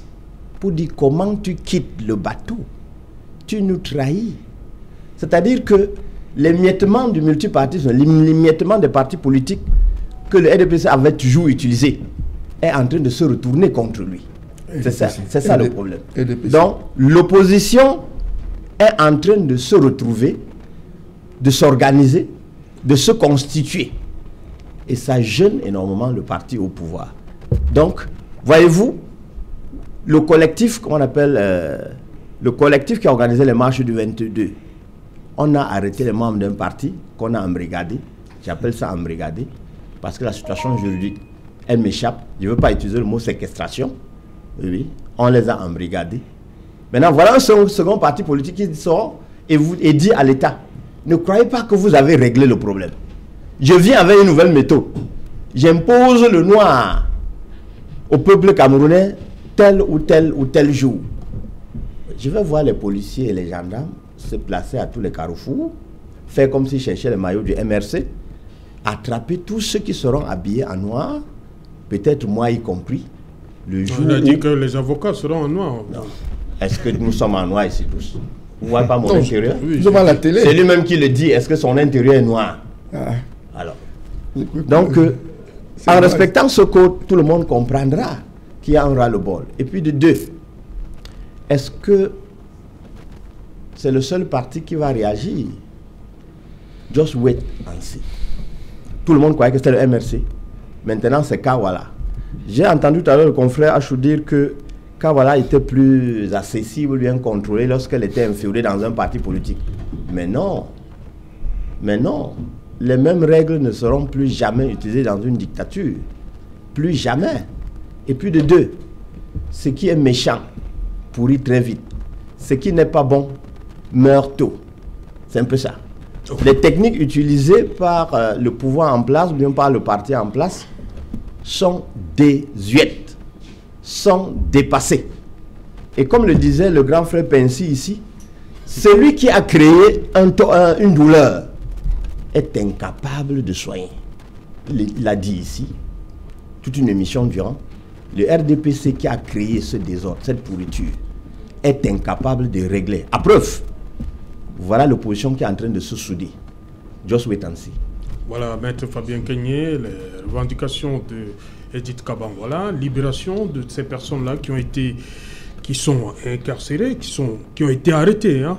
pour dire comment tu quittes le bateau, tu nous trahis. C'est-à-dire que l'émiettement du multipartisme, l'émiettement des partis politiques que le RDPC avait toujours utilisé est en train de se retourner contre lui. C'est ça le problème. Donc l'opposition est en train de se retrouver, de s'organiser, de se constituer. Et ça gêne énormément le parti au pouvoir. Donc, voyez-vous, le collectif qu'on appelle, le collectif qui a organisé les marches du 22, on a arrêté les membres d'un parti qu'on a embrigadé. J'appelle ça embrigadé parce que la situation juridique, elle m'échappe. Je ne veux pas utiliser le mot séquestration. Oui, on les a embrigadés. Maintenant, voilà un second parti politique qui sort et dit à l'État, ne croyez pas que vous avez réglé le problème. Je viens avec une nouvelle méthode. J'impose le noir au peuple camerounais tel ou tel jour. Je vais voir les policiers et les gendarmes se placer à tous les carrefours, faire comme s'ils cherchaient les maillots du MRC, attraper tous ceux qui seront habillés en noir, peut-être moi y compris. Le jour on a dit que les avocats seront en noir. Est-ce que nous sommes en noir ici tous? Vous ne voyez pas mon intérieur? Oui, nous la télé. C'est lui-même qui le dit. Est-ce que son intérieur est noir? Alors. Donc, en respectant ce code, tout le monde comprendra qu'il y a un ras-le-bol. Et puis de deux, est-ce que c'est le seul parti qui va réagir? Just wait and see. Tout le monde croyait que c'était le MRC. Maintenant, c'est Kawala. J'ai entendu tout à l'heure le confrère Achou dire que Kawala était plus accessible, bien contrôlée lorsqu'elle était infiltrée dans un parti politique. Mais non. Les mêmes règles ne seront plus jamais utilisées dans une dictature. Plus jamais. Et puis de deux, ce qui est méchant pourrit très vite. Ce qui n'est pas bon meurt tôt. C'est un peu ça. Les techniques utilisées par le pouvoir en place, ou bien par le parti en place, sont désuètes, sont dépassées. Et comme le disait le grand frère Pensi ici, celui qui a créé une douleur est incapable de soigner. Il a dit ici, toute une émission durant, le RDPC qui a créé ce désordre, cette pourriture, est incapable de régler. À preuve, voilà l'opposition qui est en train de se souder. Just wait and see. Voilà, Maître Fabien Kenyé, les revendications de Edith Kaban, voilà, libération de ces personnes-là qui sont incarcérées, qui ont été arrêtées, hein,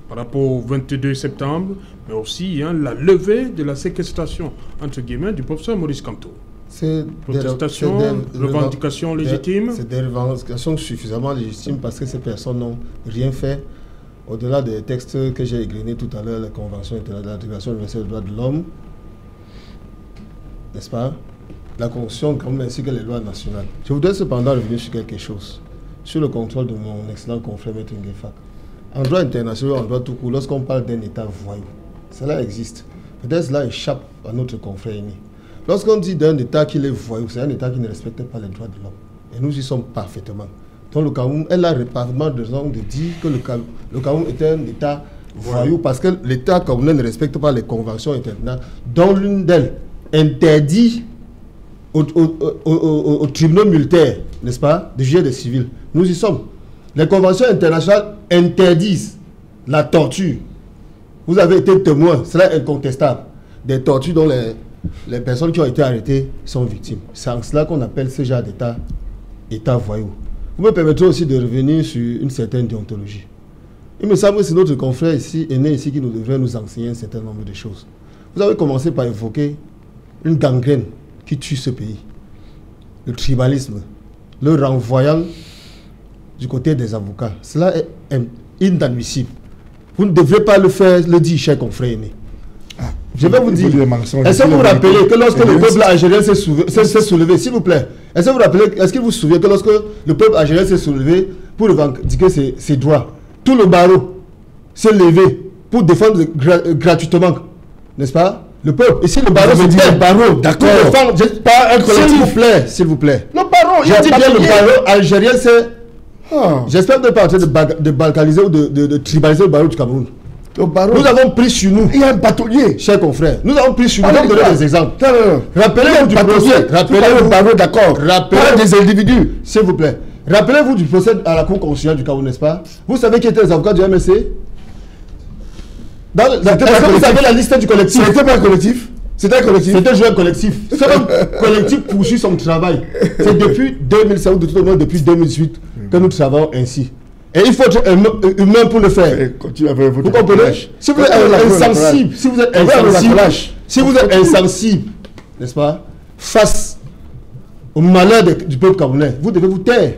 par rapport au 22 septembre, mais aussi la levée de la séquestration, entre guillemets, du professeur Maurice Kamto. Protestations, revendications légitimes. C'est des revendications suffisamment légitimes parce que ces personnes n'ont rien fait au-delà des textes que j'ai égrenés tout à l'heure, la Convention de la Déclaration universelle des droits de l'homme, n'est-ce pas? La Constitution ainsi que les lois nationales. Je voudrais cependant revenir sur quelque chose, sur le contrôle de mon excellent confrère Maître Ngefak. En droit international, en droit tout court, lorsqu'on parle d'un État voyou, cela existe. Peut-être cela échappe à notre confrère aîné. Lorsqu'on dit d'un État qui est voyou, c'est un État qui ne respecte pas les droits de l'homme. Et nous y sommes parfaitement. Donc le Cameroun, elle a parfaitement raison de dire que le Cameroun est un État voyous parce que l'État camerounais ne respecte pas les conventions internationales, dont l'une d'elles interdit aux tribunaux militaires, n'est-ce pas, de juger des civils. Nous y sommes. Les conventions internationales interdisent la torture. Vous avez été témoin, cela est incontestable, des tortures dont les personnes qui ont été arrêtées sont victimes. C'est en cela qu'on appelle ce genre d'État voyou. Vous me permettrez aussi de revenir sur une certaine déontologie. Il me semble que c'est notre confrère ici, aîné ici, qui nous devrait nous enseigner un certain nombre de choses. Vous avez commencé par évoquer une gangrène qui tue ce pays. Le tribalisme, le renvoyant du côté des avocats. Cela est inadmissible. Vous ne devrez pas le faire, le dire, cher confrère aîné. Je vais vous dire, est-ce que vous vous rappelez que lorsque le peuple algérien s'est soulevé, s'il vous plaît, est-ce que vous vous souvenez que lorsque le peuple algérien s'est soulevé pour revendiquer ses droits, tout le barreau s'est levé pour défendre gratuitement, n'est-ce pas? Le peuple, ici le barreau, c'est le barreau, d'accord. Pas un collectif, s'il vous plaît. Le barreau, il dit bien le barreau algérien, c'est... J'espère que vous n'êtes pas en train de balkaniser ou de tribaliser le barreau du Cameroun. Nous avons pris sur nous. Il y a un bâtonnier, chers confrères. Nous avons pris sur nous. Nous donner des exemples. Rappelez-vous du procès. Rappelez-vous, barreau, d'accord. Rappelez des individus, s'il vous plaît. Rappelez-vous du procès à la Cour constitutionnelle du Cameroun, n'est-ce pas? Vous savez qui étaient les avocats du MSC? Est-ce que vous avez la liste du collectif? C'était pas un collectif. C'était un collectif. C'était un collectif. Ce collectif poursuit son travail. C'est depuis 2007 ou de tout le monde depuis 2018 que nous travaillons ainsi. Et il faut être humain pour le faire. Vous comprenez? Si vous êtes insensible, si vous êtes insensible, n'est-ce pas, face au malheur du peuple camerounais, vous devez vous taire.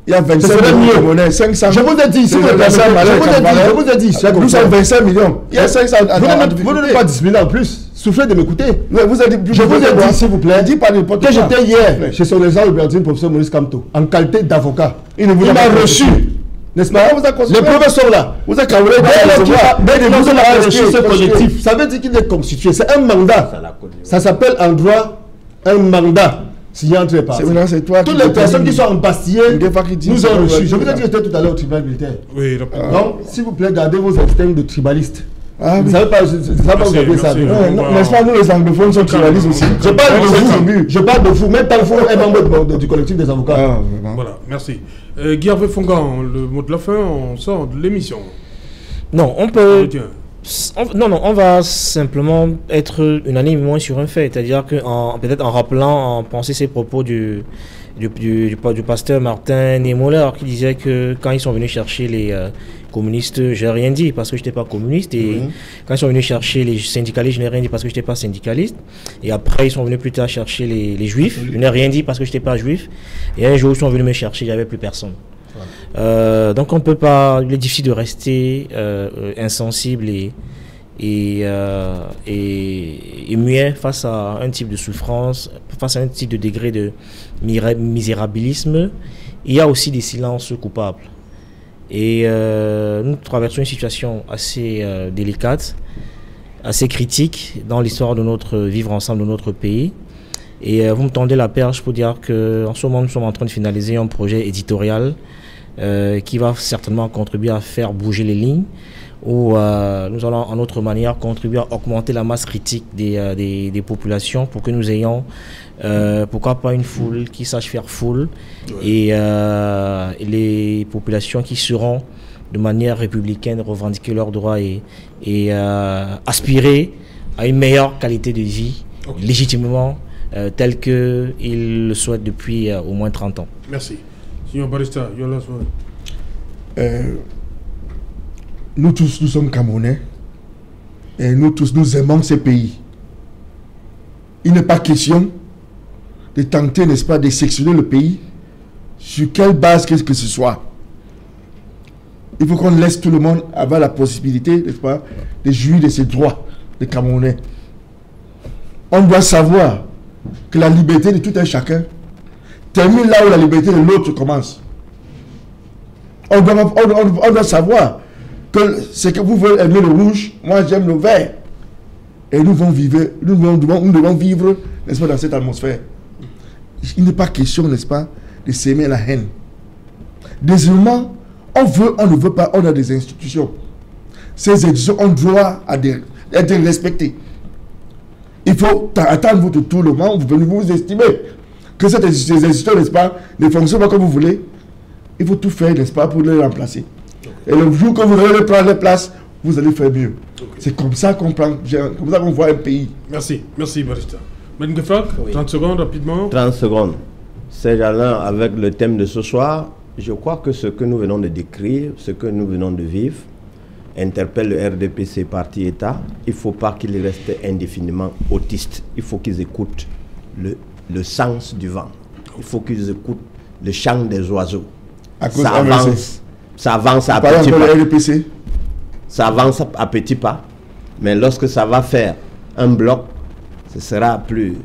Il y a 25 millions. 500. Je vous ai dit, si vous êtes je vous ai dit, nous sommes 25 millions. Il y a 500. Vous ne donnez pas 10 000 en plus. Soufflez de m'écouter. Je vous ai dit, s'il vous plaît, que j'étais hier chez son exemple Bertine, professeur Maurice Kamto, en qualité d'avocat. Il m'a reçu. N'est-ce pas? Les preuves sont là. Vous êtes Camerounais. Vous avez reçu ce collectif. Ça veut dire qu'il est constitué. C'est un mandat. Ça s'appelle en droit un mandat. Signé entre les parties. Toutes les personnes qui sont embastillées nous ont reçus. Je vous ai dit que j'étais tout à l'heure au tribunal militaire. Oui, donc, s'il vous plaît, gardez vos instincts de tribalistes. Vous ne savez pas, vous avez ça. N'est-ce pas, nous les anglophones sont tribalistes aussi. Je parle de vous. Je parle de vous. Même tant que vous êtes membre du collectif des avocats. Voilà, merci. Guy Hervé Fongan, le mot de la fin, on sort de l'émission. Non, on peut... on va simplement être unanimement sur un fait, c'est-à-dire que peut-être en rappelant, en pensant ces propos du pasteur Martin Niemöller qui disait que quand ils sont venus chercher les communistes, j'ai rien dit parce que je n'étais pas communiste, et quand ils sont venus chercher les syndicalistes, je n'ai rien dit parce que je n'étais pas syndicaliste, et après ils sont venus plus tard chercher les juifs, je n'ai rien dit parce que je n'étais pas juif, et un jour ils sont venus me chercher, il n'y avait plus personne. Donc on peut pas, il est difficile de rester insensible et muet face à un type de souffrance, face à un type de degré de misérabilisme. Il y a aussi des silences coupables. Et nous traversons une situation assez délicate, assez critique dans l'histoire de notre vivre ensemble de notre pays. Et vous me tendez la perche pour dire qu'en ce moment nous sommes en train de finaliser un projet éditorial qui va certainement contribuer à faire bouger les lignes, où nous allons en autre manière contribuer à augmenter la masse critique des populations pour que nous ayons pourquoi pas une foule qui sache faire foule, et les populations qui seront de manière républicaine revendiquer leurs droits et aspirer à une meilleure qualité de vie légitimement telle qu'ils le souhaitent depuis au moins 30 ans. Merci. Signor Barista, nous tous, nous sommes Camerounais et nous tous, nous aimons ce pays. Il n'est pas question de tenter, n'est-ce pas, de sectionner le pays sur quelle base que ce soit. Il faut qu'on laisse tout le monde avoir la possibilité, n'est-ce pas, de jouir de ses droits de Camerounais. On doit savoir que la liberté de tout un chacun termine là où la liberté de l'autre commence. On doit savoir que c'est que vous voulez aimer le rouge, moi j'aime le vert. Et nous devons vivre, n'est-ce pas, dans cette atmosphère. Il n'est pas question, n'est-ce pas, de s'aimer la haine. Deuxièmement, on ne veut pas, on a des institutions. ces institutions ont droit à être respectées. Il faut attendre votre tour le moment où vous estimez que ces institutions, n'est-ce pas, ne fonctionnent pas comme vous voulez. Il faut tout faire, n'est-ce pas, pour les remplacer. Et le jour que vous allez prendre les places, vous allez faire mieux. C'est comme ça qu'on voit un pays. Merci, merci Barista. M. Ngefak, 30 secondes rapidement. 30 secondes. C'est Alain, avec le thème de ce soir, je crois que ce que nous venons de décrire, ce que nous venons de vivre, interpelle le RDPC parti État. Il ne faut pas qu'ils restent indéfiniment autistes. Il faut qu'ils écoutent le sens du vent. Il faut qu'ils écoutent le chant des oiseaux. Ça avance à petits pas. Ça avance à petits pas. Mais lorsque ça va faire un bloc, ce sera plus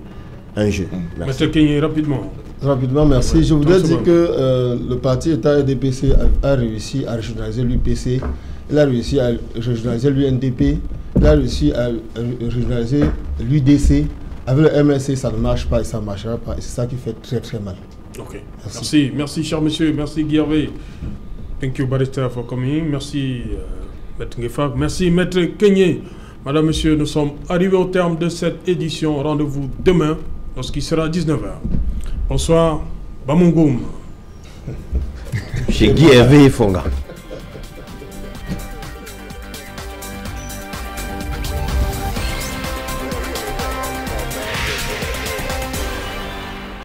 un jeu. Merci. M. Kenye, rapidement. Rapidement, merci. Ouais, je voudrais dire que le parti État RDPC a réussi à régionaliser l'UPC, il a réussi à régionaliser l'UNDP, il a réussi à régionaliser l'UDC. Avec le MSC, ça ne marche pas et ça ne marchera pas. Et c'est ça qui fait très très mal. Ok. Merci. Merci, cher monsieur. Merci, Guy Hervé. Thank you, Barista, for coming. Merci, Maître Ngefak. Merci, Maître Kenye. Madame, Monsieur, nous sommes arrivés au terme de cette édition. Rendez-vous demain, lorsqu'il sera 19h. Bonsoir, Bamungoum. Chez Guy Hervé Fonga.